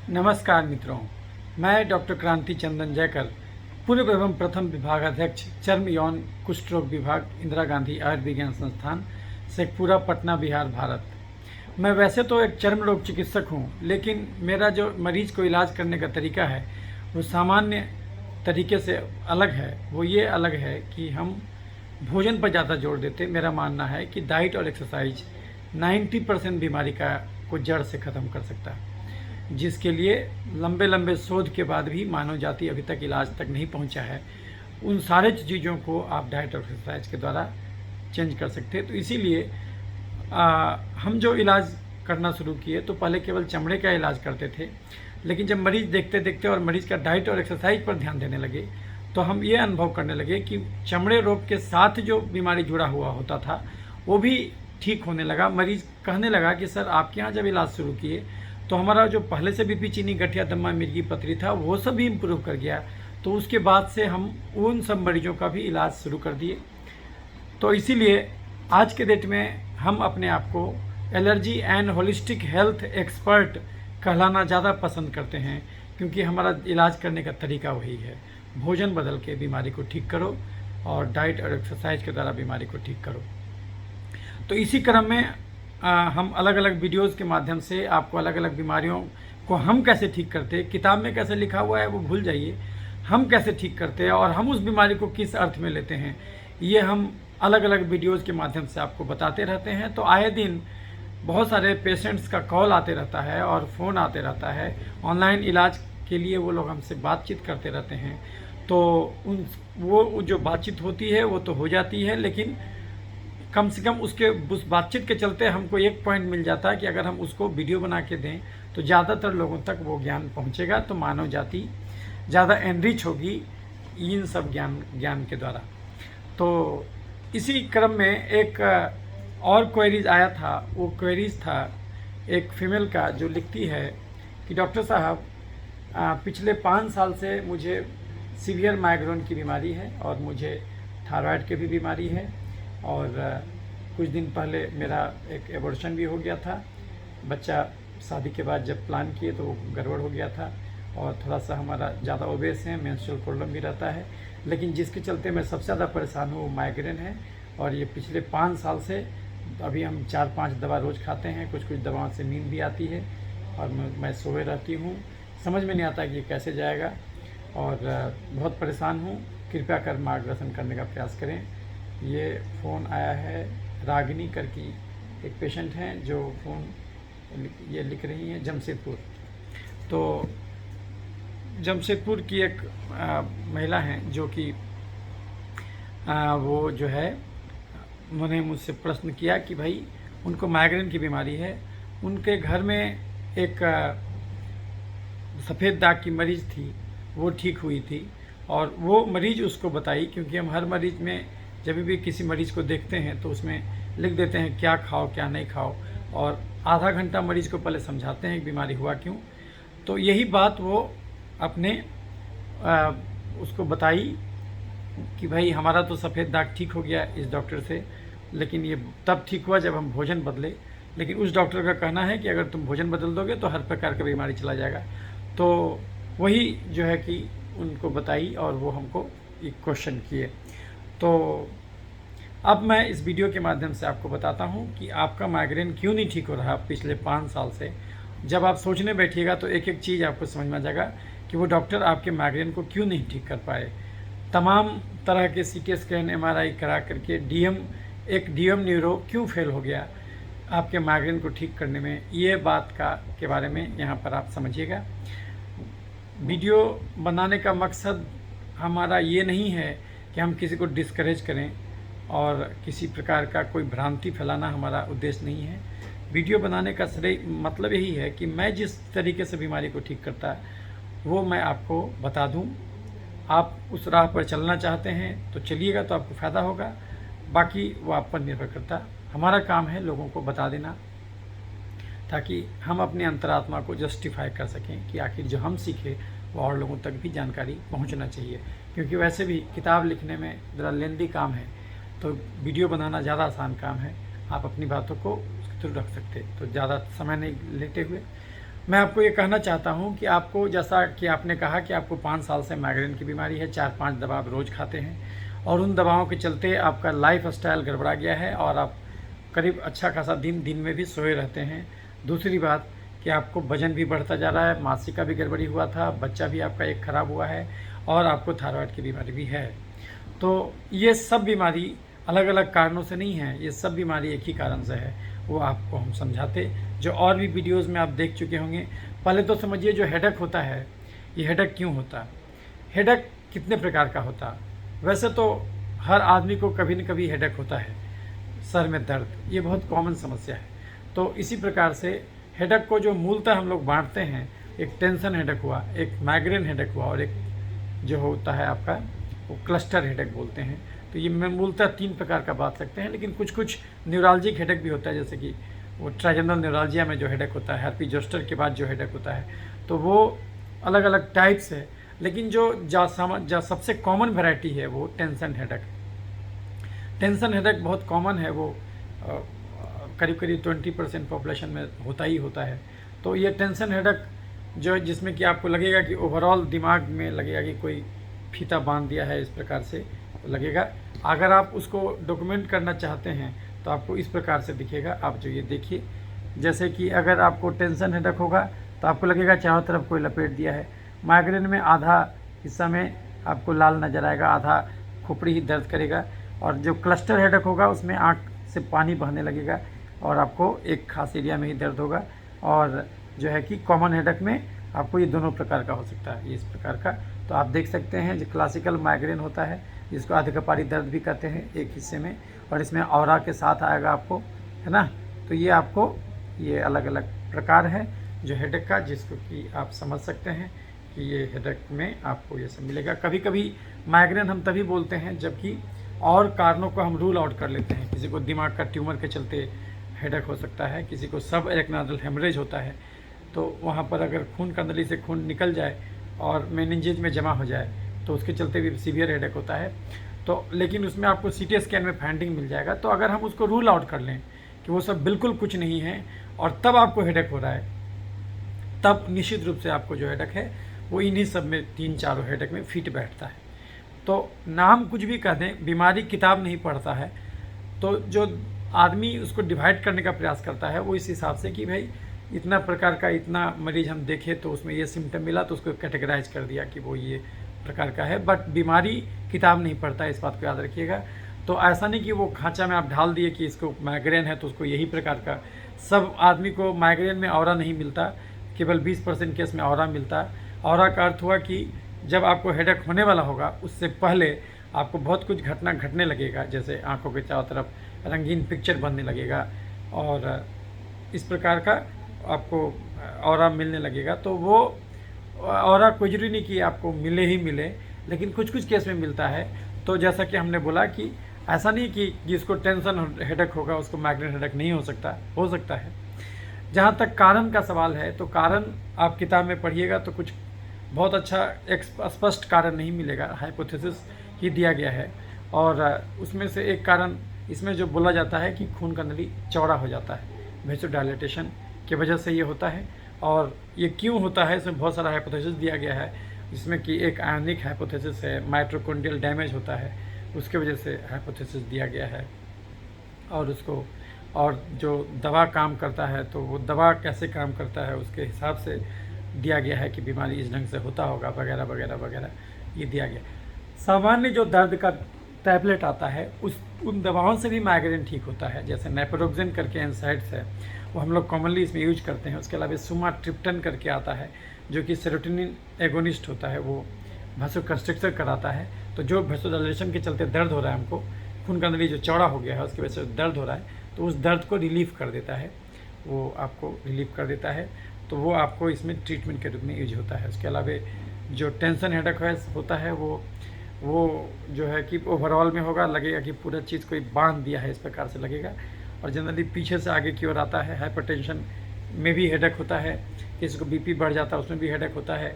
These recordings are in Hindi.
नमस्कार मित्रों, मैं डॉक्टर क्रांति चंदन जयकर, पूर्व एवं प्रथम विभागाध्यक्ष चर्म यौन कुष्ठ रोग विभाग, इंदिरा गांधी आयुर्विज्ञान संस्थान, शेखपुरा, पटना, बिहार, भारत। मैं वैसे तो एक चर्म रोग चिकित्सक हूँ, लेकिन मेरा जो मरीज को इलाज करने का तरीका है वो सामान्य तरीके से अलग है। वो ये अलग है कि हम भोजन पर ज़्यादा जोर देते। मेरा मानना है कि डाइट और एक्सरसाइज 90% बीमारी को जड़ से ख़त्म कर सकता है, जिसके लिए लंबे लंबे शोध के बाद भी मानव जाति अभी तक इलाज तक नहीं पहुंचा है। उन सारे चीज़ों को आप डाइट और एक्सरसाइज के द्वारा चेंज कर सकते हैं। तो इसीलिए हम जो इलाज करना शुरू किए तो पहले केवल चमड़े का इलाज करते थे, लेकिन जब मरीज देखते देखते और मरीज का डाइट और एक्सरसाइज पर ध्यान देने लगे तो हम ये अनुभव करने लगे कि चमड़े रोग के साथ जो बीमारी जुड़ा हुआ होता था वो भी ठीक होने लगा। मरीज कहने लगा कि सर, आपके यहाँ जब इलाज शुरू किए तो हमारा जो पहले से बीपी, चीनी, गठिया, दमा, मिर्गी, पथरी था वो सब भी इम्प्रूव कर गया। तो उसके बाद से हम उन सब मरीजों का भी इलाज शुरू कर दिए। तो इसीलिए आज के डेट में हम अपने आप को allergy and holistic health expert कहलाना ज़्यादा पसंद करते हैं, क्योंकि हमारा इलाज करने का तरीका वही है। भोजन बदल के बीमारी को ठीक करो और डाइट और एक्सरसाइज के द्वारा बीमारी को ठीक करो। तो इसी क्रम में हम अलग अलग वीडियोज़ के माध्यम से आपको अलग अलग बीमारियों को हम कैसे ठीक करते हैं, किताब में कैसे लिखा हुआ है वो भूल जाइए, हम कैसे ठीक करते हैं और हम उस बीमारी को किस अर्थ में लेते हैं, ये हम अलग अलग वीडियोज़ के माध्यम से आपको बताते रहते हैं। तो आए दिन बहुत सारे पेशेंट्स का कॉल आते रहता है और फ़ोन आते रहता है। ऑनलाइन इलाज के लिए वो लोग हमसे बातचीत करते रहते हैं। तो वो जो बातचीत होती है वो तो हो जाती है, लेकिन कम से कम उस बातचीत के चलते हमको एक पॉइंट मिल जाता है कि अगर हम उसको वीडियो बना के दें तो ज़्यादातर लोगों तक वो ज्ञान पहुंचेगा, तो मानव जाति ज़्यादा एनरिच होगी इन सब ज्ञान के द्वारा। तो इसी क्रम में एक और क्वेरीज आया था। वो क्वेरीज था एक फीमेल का, जो लिखती है कि डॉक्टर साहब, पिछले 5 साल से मुझे सीवियर माइग्रेन की बीमारी है और मुझे थायराइड की भी बीमारी है, और कुछ दिन पहले मेरा एक एबॉर्शन भी हो गया था। बच्चा शादी के बाद जब प्लान किए तो वो गड़बड़ हो गया था, और थोड़ा सा हमारा ज़्यादा ओबेस है, मेंस्ट्रुअल प्रॉब्लम भी रहता है, लेकिन जिसके चलते मैं सबसे ज़्यादा परेशान हूँ वो माइग्रेन है। और ये पिछले 5 साल से अभी हम 4-5 दवा रोज़ खाते हैं। कुछ दवाओं से नींद भी आती है और मैं सोए रहती हूँ। समझ में नहीं आता कि ये कैसे जाएगा, और बहुत परेशान हूँ। कृपया कर मार्गदर्शन करने का प्रयास करें। ये फ़ोन आया है, रागिनी करके एक पेशेंट हैं जो फ़ोन ये लिख रही हैं जमशेदपुर। तो जमशेदपुर की एक महिला हैं जो कि वो जो है, उन्होंने मुझसे प्रश्न किया कि भाई उनको माइग्रेन की बीमारी है। उनके घर में एक सफ़ेद दाग की मरीज़ थी, वो ठीक हुई थी, और वो मरीज़ उसको बताई, क्योंकि हम हर मरीज़ में जब भी किसी मरीज़ को देखते हैं तो उसमें लिख देते हैं क्या खाओ क्या नहीं खाओ, और आधा घंटा मरीज़ को पहले समझाते हैं कि बीमारी हुआ क्यों। तो यही बात वो अपने उसको बताई कि भाई हमारा तो सफ़ेद दाग ठीक हो गया इस डॉक्टर से, लेकिन ये तब ठीक हुआ जब हम भोजन बदले। लेकिन उस डॉक्टर का कहना है कि अगर तुम भोजन बदल दोगे तो हर प्रकार का बीमारी चला जाएगा। तो वही जो है कि उनको बताई और वो हमको एक क्वेश्चन किए। तो अब मैं इस वीडियो के माध्यम से आपको बताता हूँ कि आपका माइग्रेन क्यों नहीं ठीक हो रहा पिछले 5 साल से। जब आप सोचने बैठिएगा तो एक एक चीज़ आपको समझ में आ जाएगा कि वो डॉक्टर आपके माइग्रेन को क्यों नहीं ठीक कर पाए। तमाम तरह के CT स्कैन, MRI करा करके DM न्यूरो क्यों फेल हो गया आपके माइग्रेन को ठीक करने में, ये बात के बारे में यहाँ पर आप समझिएगा। वीडियो बनाने का मकसद हमारा ये नहीं है कि हम किसी को डिस्करेज करें और किसी प्रकार का कोई भ्रांति फैलाना हमारा उद्देश्य नहीं है। वीडियो बनाने का सही मतलब यही है कि मैं जिस तरीके से बीमारी को ठीक करता है वो मैं आपको बता दूं। आप उस राह पर चलना चाहते हैं तो चलिएगा, तो आपको फ़ायदा होगा, बाकी वो आप पर निर्भर करता। हमारा काम है लोगों को बता देना, ताकि हम अपने अंतरात्मा को जस्टिफाई कर सकें कि आखिर जो हम सीखे वो और लोगों तक भी जानकारी पहुंचना चाहिए। क्योंकि वैसे भी किताब लिखने में ज़रा लेंदी काम है, तो वीडियो बनाना ज़्यादा आसान काम है। आप अपनी बातों को उसके थ्रू रख सकते। तो ज़्यादा समय नहीं लेते हुए मैं आपको ये कहना चाहता हूँ कि आपको, जैसा कि आपने कहा कि आपको 5 साल से माइग्रेन की बीमारी है, 4-5 दवा आप रोज़ खाते हैं और उन दवाओं के चलते आपका लाइफ स्टाइल गड़बड़ा गया है और आप करीब अच्छा खासा दिन में भी सोए रहते हैं। दूसरी बात कि आपको वजन भी बढ़ता जा रहा है, मासिका भी गड़बड़ी हुआ था, बच्चा भी आपका एक ख़राब हुआ है और आपको थायराइड की बीमारी भी है। तो ये सब बीमारी अलग अलग कारणों से नहीं है, ये सब बीमारी एक ही कारण से है, वो आपको हम समझाते, जो और भी वीडियोज़ में आप देख चुके होंगे। पहले तो समझिए जो हेडेक होता है, ये हेडेक क्यों होता है, हेडेक कितने प्रकार का होता है। वैसे तो हर आदमी को कभी न कभी हेडेक होता है, सर में दर्द, ये बहुत कॉमन समस्या है। तो इसी प्रकार से हेडेक को जो मूलतः हम लोग बांटते हैं, एक टेंशन हेडेक हुआ, एक माइग्रेन हेडेक हुआ और एक जो होता है आपका वो क्लस्टर हेडेक बोलते हैं। तो ये मैं मूलतः 3 प्रकार का बात सकते हैं, लेकिन कुछ कुछ न्यूरालजिक हेडेक भी होता है, जैसे कि वो ट्राइजेंडल न्यूरालजिया में जो हेडेक होता है, हेर्पी जोस्टर के बाद जो हेडेक होता है, तो वो अलग अलग टाइप्स है। लेकिन जो सबसे कॉमन वैरायटी है वो टेंशन हेडेक। टेंशन हेडेक बहुत कॉमन है, वो करीब करीब 20% पॉपुलेशन में होता ही होता है। तो ये टेंशन हेडेक जो जिसमें कि आपको लगेगा कि ओवरऑल दिमाग में लगेगा कि कोई फीता बांध दिया है, इस प्रकार से लगेगा। अगर आप उसको डॉक्यूमेंट करना चाहते हैं तो आपको इस प्रकार से दिखेगा। आप जो ये देखिए, जैसे कि अगर आपको टेंशन हेडेक होगा तो आपको लगेगा चारों तरफ कोई लपेट दिया है। माइग्रेन में आधा हिस्सा में आपको लाल नज़र आएगा, आधा खोपड़ी ही दर्द करेगा। और जो क्लस्टर हेडेक होगा उसमें आँख से पानी बहने लगेगा और आपको एक खास एरिया में ही दर्द होगा। और जो है कि कॉमन हेडेक में आपको ये दोनों प्रकार का हो सकता है, ये इस प्रकार का। तो आप देख सकते हैं जो क्लासिकल माइग्रेन होता है, जिसको आधिकपारी दर्द भी कहते हैं एक हिस्से में, और इसमें ऑरा के साथ आएगा आपको, है ना। तो ये आपको ये अलग अलग प्रकार है जो हेडेक का, जिसको कि आप समझ सकते हैं कि ये हेडेक में आपको ये सब मिलेगा। कभी कभी माइग्रेन हम तभी बोलते हैं जबकि और कारणों को हम रूल आउट कर लेते हैं। किसी को दिमाग का ट्यूमर के चलते हेडेक हो सकता है, किसी को सब एरेक्नोइडल हेमरेज होता है, तो वहाँ पर अगर खून कंदली से खून निकल जाए और मेनिंजेज में जमा हो जाए तो उसके चलते भी सीवियर हेडेक होता है। तो लेकिन उसमें आपको सीटी स्कैन में फाइंडिंग मिल जाएगा। तो अगर हम उसको रूल आउट कर लें कि वो सब बिल्कुल कुछ नहीं है और तब आपको हेडेक हो रहा है, तब निश्चित रूप से आपको जो हेडेक है वो इन्हीं सब में 3-4 हेडेक में फिट बैठता है। तो नाम कुछ भी कह दें, बीमारी किताब नहीं पढ़ता है, तो जो आदमी उसको डिवाइड करने का प्रयास करता है वो इस हिसाब से कि भाई इतना प्रकार का इतना मरीज हम देखे तो उसमें ये सिम्टम मिला तो उसको कैटेगराइज कर दिया कि वो ये प्रकार का है। बट बीमारी किताब नहीं पढ़ता है, इस बात को याद रखिएगा। तो ऐसा नहीं कि वो खांचा में आप ढाल दिए कि इसको माइग्रेन है तो उसको यही प्रकार का। सब आदमी को माइग्रेन में ऑरा नहीं मिलता, केवल 20% केस में ऑरा मिलता है। ऑरा का अर्थ हुआ कि जब आपको हेडेक होने वाला होगा उससे पहले आपको बहुत कुछ घटना घटने लगेगा, जैसे आंखों के चारों तरफ रंगीन पिक्चर बनने लगेगा और इस प्रकार का आपको ऑरा मिलने लगेगा। तो वो ऑरा कुछ भी नहीं कि आपको मिले ही मिले, लेकिन कुछ कुछ केस में मिलता है। तो जैसा कि हमने बोला कि ऐसा नहीं कि जिसको टेंशन हेडेक होगा उसको माइग्रेन हेडेक नहीं हो सकता है। जहाँ तक कारण का सवाल है तो कारण आप किताब में पढ़िएगा तो कुछ बहुत अच्छा एक स्पष्ट कारण नहीं मिलेगा, हाइपोथेसिस ही दिया गया है। और उसमें से एक कारण इसमें जो बोला जाता है कि खून का नली चौड़ा हो जाता है, वेसोडाइलेटेशन की वजह से ये होता है। और ये क्यों होता है इसमें बहुत सारा हाइपोथेसिस दिया गया है, जिसमें कि एक आयनिक हाइपोथेसिस है, माइटोकॉन्ड्रियल डैमेज होता है उसके वजह से हाइपोथेसिस दिया गया है। और उसको और जो दवा काम करता है तो वो दवा कैसे काम करता है उसके हिसाब से दिया गया है कि बीमारी इस ढंग से होता होगा वगैरह वगैरह वगैरह, ये दिया गया। सामान्य जो दर्द का टैबलेट आता है उन दवाओं से भी माइग्रेन ठीक होता है, जैसे नेपरोक्सेन करके एनसाइड्स है, वो हम लोग कॉमनली इसमें यूज करते हैं। उसके अलावा सुमाट्रिप्टन करके आता है जो कि सेरोटोनिन एगोनिस्ट होता है, वो भासोकंस्ट्रिक्टर कराता है। तो जो वेसोडाइलेशन के चलते दर्द हो रहा है, हमको खून का नली जो चौड़ा हो गया है उसकी वजह से दर्द हो रहा है, तो उस दर्द को रिलीफ कर देता है, वो आपको रिलीफ कर देता है। तो वो आपको इसमें ट्रीटमेंट के रूप में यूज होता है। उसके अलावा जो टेंशन हेडेक होता है वो जो है कि ओवरऑल में होगा, लगेगा कि पूरा चीज़ कोई बांध दिया है, इस प्रकार से लगेगा। और जनरली पीछे से आगे की ओर आता है। हाइपरटेंशन में भी हेडेक होता है, किसी को बीपी बढ़ जाता है उसमें भी हेडेक होता है।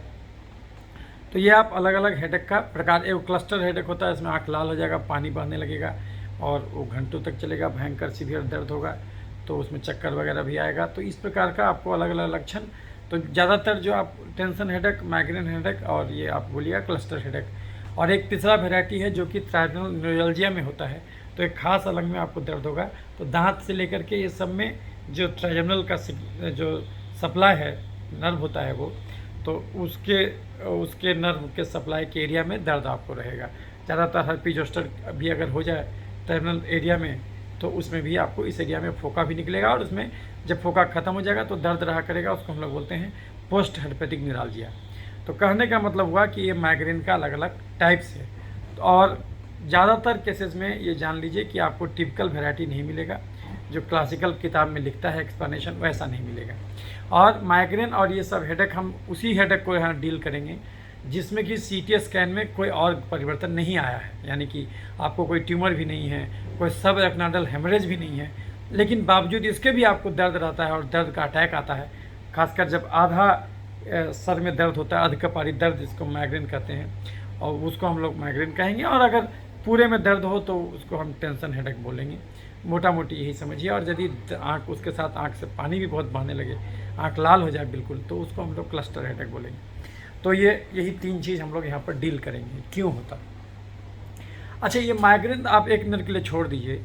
तो ये आप अलग अलग हेडेक का प्रकार, एक क्लस्टर हेडेक होता है, इसमें आँख लाल हो जाएगा, पानी बहने लगेगा और वो घंटों तक चलेगा, भयंकर सीवियर दर्द होगा, तो उसमें चक्कर वगैरह भी आएगा। तो इस प्रकार का आपको अलग अलग लक्षण तो ज़्यादातर जो आप टेंशन हेडेक, माइग्रेन हेडेक और ये आप बोलिएगा क्लस्टर हेडेक, और एक तीसरा वेराइटी है जो कि ट्राइजेमिनल न्यूरल्जिया में होता है। तो एक खास अलग में आपको दर्द होगा। तो दांत से लेकर के ये सब में जो ट्राइजेमिनल का जो सप्लाई है, नर्व होता है वो, तो उसके नर्व के सप्लाई के एरिया में दर्द आपको रहेगा। ज़्यादातर हर्पी जोस्टर भी अगर हो जाए टर्मिनल एरिया में, तो उसमें भी आपको इस एरिया में फोका भी निकलेगा, और उसमें जब फोका ख़त्म हो जाएगा तो दर्द रहा करेगा। उसको हम लोग बोलते हैं पोस्ट हेडपेटिक न्यूराल्जिया। तो कहने का मतलब हुआ कि ये माइग्रेन का अलग अलग टाइप्स है, और ज़्यादातर केसेस में ये जान लीजिए कि आपको टिपिकल वेराइटी नहीं मिलेगा, जो क्लासिकल किताब में लिखता है एक्सप्लेनेशन वैसा नहीं मिलेगा। और माइग्रेन और ये सब हेडेक हम उसी हेडेक को यहाँ डील करेंगे जिसमें कि सीटी स्कैन में कोई और परिवर्तन नहीं आया है, यानी कि आपको कोई ट्यूमर भी नहीं है, कोई सब एक्नाडल हेमरेज भी नहीं है, लेकिन बावजूद इसके भी आपको दर्द रहता है और दर्द का अटैक आता है। खासकर जब आधा सर में दर्द होता है, अर्धकपारी दर्द जिसको माइग्रेन कहते हैं, और उसको हम लोग माइग्रेन कहेंगे। और अगर पूरे में दर्द हो तो उसको हम टेंशन हेडेक बोलेंगे। मोटा मोटी यही समझिए। और यदि आँख, उसके साथ आँख से पानी भी बहुत बहने लगे, आँख लाल हो जाए बिल्कुल, तो उसको हम लोग क्लस्टर हेडेक बोलेंगे। तो यही तीन चीज़ हम लोग यहाँ पर डील करेंगे क्यों होता। अच्छा, ये माइग्रेन आप एक मिनट के लिए छोड़ दीजिए,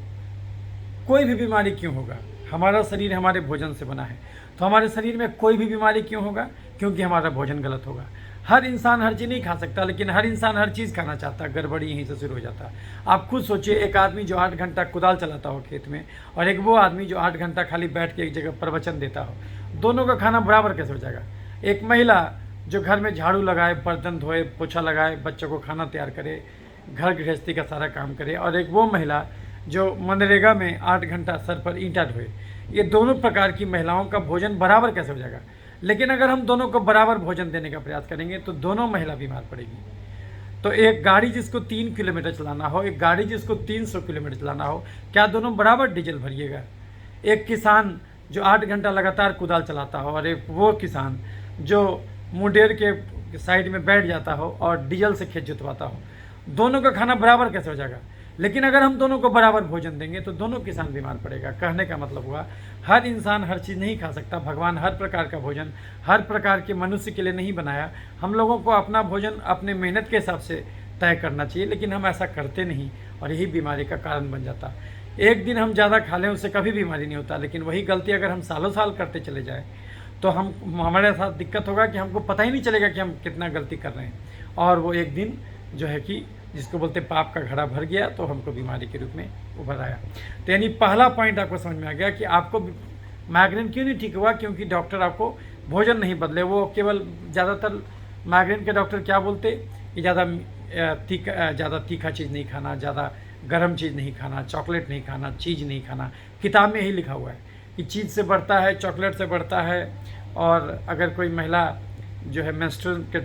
कोई भी बीमारी क्यों होगा? हमारा शरीर हमारे भोजन से बना है, तो हमारे शरीर में कोई भी बीमारी क्यों होगा? क्योंकि हमारा भोजन गलत होगा। हर इंसान हर चीज़ नहीं खा सकता, लेकिन हर इंसान हर चीज़ खाना चाहता है। गड़बड़ी यहीं से शुरू हो जाता है। आप खुद सोचिए, एक आदमी जो 8 घंटा कुदाल चलाता हो खेत में, और एक वो आदमी जो 8 घंटा खाली बैठ के एक जगह प्रवचन देता हो, दोनों का खाना बराबर कैसे हो जाएगा? एक महिला जो घर में झाड़ू लगाए, बर्तन धोए, पोछा लगाए, बच्चों को खाना तैयार करे, घर गृहस्थी का सारा काम करे, और एक वो महिला जो मनरेगा में 8 घंटा सर पर ईंटा ढोए, ये दोनों प्रकार की महिलाओं का भोजन बराबर कैसे हो जाएगा? लेकिन अगर हम दोनों को बराबर भोजन देने का प्रयास करेंगे तो दोनों महिला बीमार पड़ेगी। तो एक गाड़ी जिसको 3 किलोमीटर चलाना हो, एक गाड़ी जिसको 300 किलोमीटर चलाना हो, क्या दोनों बराबर डीजल भरिएगा? एक किसान जो 8 घंटा लगातार कुदाल चलाता हो, और एक वो किसान जो मुंडेर के साइड में बैठ जाता हो और डीजल से खेत जोतवाता हो, दोनों का खाना बराबर कैसे हो जाएगा? लेकिन अगर हम दोनों को बराबर भोजन देंगे तो दोनों किसान बीमार पड़ेगा। कहने का मतलब हुआ, हर इंसान हर चीज़ नहीं खा सकता। भगवान हर प्रकार का भोजन हर प्रकार के मनुष्य के लिए नहीं बनाया। हम लोगों को अपना भोजन अपने मेहनत के हिसाब से तय करना चाहिए, लेकिन हम ऐसा करते नहीं, और यही बीमारी का कारण बन जाता। एक दिन हम ज़्यादा खा लें, उससे कभी बीमारी नहीं होता, लेकिन वही गलती अगर हम सालों साल करते चले जाएँ तो हमारे साथ दिक्कत होगा कि हमको पता ही नहीं चलेगा कि हम कितना गलती कर रहे हैं, और वो एक दिन जो है कि जिसको बोलते पाप का घड़ा भर गया, तो हमको बीमारी के रूप में उभर आया। तो यानी पहला पॉइंट आपको समझ में आ गया कि आपको माइग्रेन क्यों नहीं ठीक हुआ, क्योंकि डॉक्टर आपको भोजन नहीं बदले। वो केवल ज़्यादातर माइग्रेन के डॉक्टर क्या बोलते कि ज़्यादा तीखा चीज़ नहीं खाना, ज़्यादा गर्म चीज़ नहीं खाना, चॉकलेट नहीं खाना, चीज़ नहीं खाना। किताब में यही लिखा हुआ है कि चीज़ से बढ़ता है, चॉकलेट से बढ़ता है, और अगर कोई महिला जो है मेंस्ट्रुअल के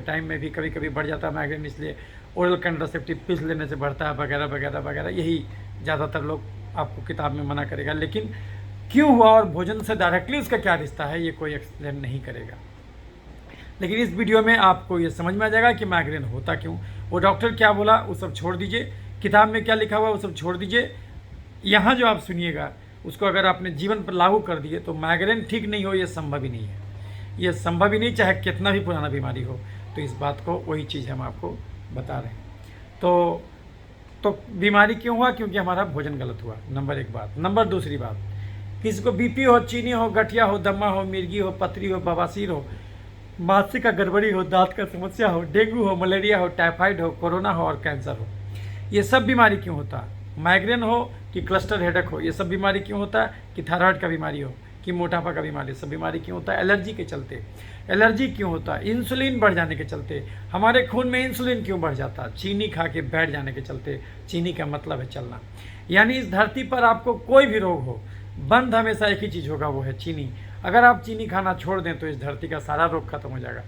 टाइम में भी कभी कभी बढ़ जाता है माइग्रेन, इसलिए ओरल कंट्रासेप्टिव पिल्स लेने से बढ़ता है, वगैरह वगैरह वगैरह। यही ज़्यादातर लोग आपको किताब में मना करेगा। लेकिन क्यों हुआ और भोजन से डायरेक्टली उसका क्या रिश्ता है, ये कोई एक्सप्लेन नहीं करेगा। लेकिन इस वीडियो में आपको ये समझ में आ जाएगा कि माइग्रेन होता क्यों। वो डॉक्टर क्या बोला वो सब छोड़ दीजिए, किताब में क्या लिखा हुआ वो सब छोड़ दीजिए। यहाँ जो आप सुनिएगा उसको अगर आपने जीवन पर लागू कर दिए तो माइग्रेन ठीक नहीं हो, ये संभव ही नहीं है। ये संभव ही नहीं, चाहे कितना भी पुराना बीमारी हो। तो इस बात को, वही चीज़ हम आपको बता रहे हैं। तो बीमारी क्यों हुआ? क्योंकि हमारा भोजन गलत हुआ, नंबर 1 बात। नंबर 2 बात, किसी को बीपी हो, चीनी हो, गठिया हो, दमा हो, मिर्गी हो, पथरी हो, बवासीर हो, मानसिक का गड़बड़ी हो, दांत का समस्या हो, डेंगू हो, मलेरिया हो, टाइफाइड हो, कोरोना हो और कैंसर हो, ये सब बीमारी क्यों होता? माइग्रेन हो कि क्लस्टर हेडेक हो, ये सब बीमारी क्यों होता है? कि थायराइड का बीमारी हो कि मोटापा का बीमारी, सब बीमारी क्यों होता है? एलर्जी के चलते। एलर्जी क्यों होता है? इंसुलिन बढ़ जाने के चलते। हमारे खून में इंसुलिन क्यों बढ़ जाता है? चीनी खा के बैठ जाने के चलते। चीनी का मतलब है चलना। यानी इस धरती पर आपको कोई भी रोग हो, बंद हमेशा एक ही चीज़ होगा, वो है चीनी। अगर आप चीनी खाना छोड़ दें तो इस धरती का सारा रोग खत्म हो जाएगा।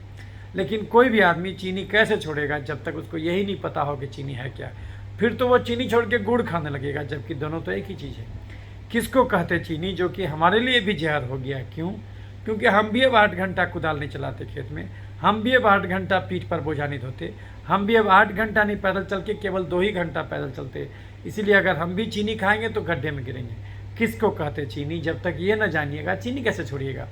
लेकिन कोई भी आदमी चीनी कैसे छोड़ेगा जब तक उसको यही नहीं पता हो कि चीनी है क्या। फिर तो वो चीनी छोड़ के गुड़ खाने लगेगा, जबकि दोनों तो एक ही चीज़ है। किसको कहते चीनी, जो कि हमारे लिए भी जहर हो गया। क्यों? क्योंकि हम भी अब 8 घंटा कुदाल नहीं चलाते खेत में, हम भी अब 8 घंटा पीठ पर बोझा नहीं ढोते, हम भी अब 8 घंटा नहीं पैदल चल के केवल 2 ही घंटा पैदल चलते। इसीलिए अगर हम भी चीनी खाएंगे तो गड्ढे में गिरेंगे। किसको कहते चीनी? जब तक ये न जानिएगा चीनी कैसे छोड़िएगा।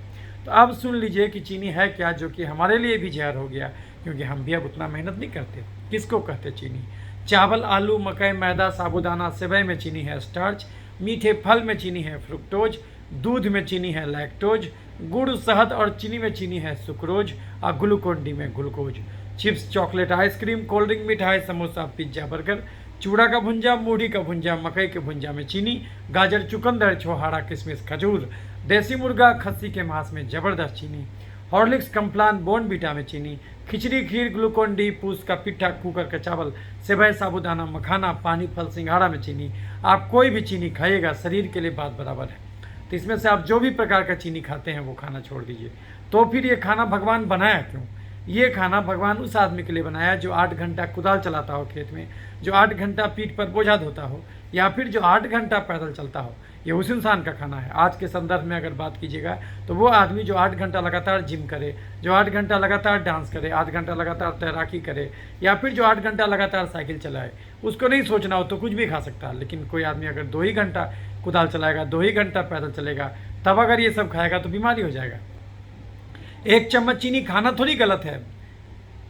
तो अब सुन लीजिए कि चीनी है क्या, जो कि हमारे लिए भी जहर हो गया, क्योंकि हम भी अब उतना मेहनत नहीं करते। किसको कहते चीनी? चावल, आलू, मकई, मैदा, साबूदाना, सेवई में चीनी है स्टार्च, मीठे फल में चीनी है फ्रुक्टोज, दूध में चीनी है लैक्टोज, गुड़, शहद और चीनी में चीनी है सुक्रोज, और ग्लूकोन डी में glucose. Chips, chocolate, ice cream, cold drink, मिठाई, समोसा, पिज्जा, बर्गर, चूड़ा का भुंजा, मूढ़ी का भुंजा, मकई के भुंजा में चीनी, गाजर, चुकंदर, छोहाड़ा, किशमिश, खजूर, देसी मुर्गा, खस्सी के मांस में जबरदस्त चीनी, हॉर्लिक्स, कम्प्लान, बोर्नवीटा में चीनी, खिचड़ी, खीर, ग्लूकोन डी, पूस का पिट्ठा, कुकर का चावल, सेवई, साबूदाना, मखाना, पानी, फल, सिंघाड़ा में चीनी। आप कोई भी चीनी खाइएगा शरीर के लिए बात बराबर है। तो इसमें से आप जो भी प्रकार का चीनी खाते हैं वो खाना छोड़ दीजिए। तो फिर ये खाना भगवान बनाया क्यों? ये खाना भगवान उस आदमी के लिए बनाया जो 8 घंटा कुदाल चलाता हो खेत में, जो 8 घंटा पीठ पर बोझा ढोता हो, या फिर जो 8 घंटा पैदल चलता हो। ये उस इंसान का खाना है। आज के संदर्भ में अगर बात कीजिएगा तो वो आदमी जो 8 घंटा लगातार जिम करे, जो 8 घंटा लगातार डांस करे, 8 घंटा लगातार तैराकी करे, या फिर जो 8 घंटा लगातार साइकिल चलाए, उसको नहीं सोचना हो तो कुछ भी खा सकता है। लेकिन कोई आदमी अगर 2 ही घंटा कुदाल चलाएगा, 2 ही घंटा पैदल चलेगा, तब अगर ये सब खाएगा तो बीमारी हो जाएगा। 1 चम्मच चीनी खाना थोड़ी गलत है,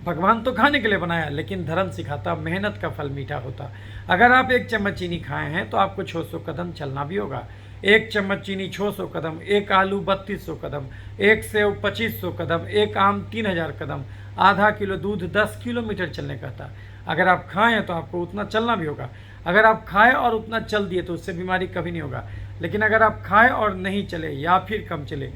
भगवान तो खाने के लिए बनाया, लेकिन धर्म सिखाता मेहनत का फल मीठा होता। अगर आप 1 चम्मच चीनी खाए हैं तो आपको 600 कदम चलना भी होगा। 1 चम्मच चीनी 600 कदम, 1 आलू 3200 कदम, 1 सेव 2500 कदम, 1 आम 3000 कदम, आधा किलो दूध 10 किलोमीटर चलने कहता। अगर आप खाएं तो आपको उतना चलना भी होगा। अगर आप खाएं और उतना चल दिए तो उससे बीमारी कभी नहीं होगा। लेकिन अगर आप खाएं और नहीं चले या फिर कम चले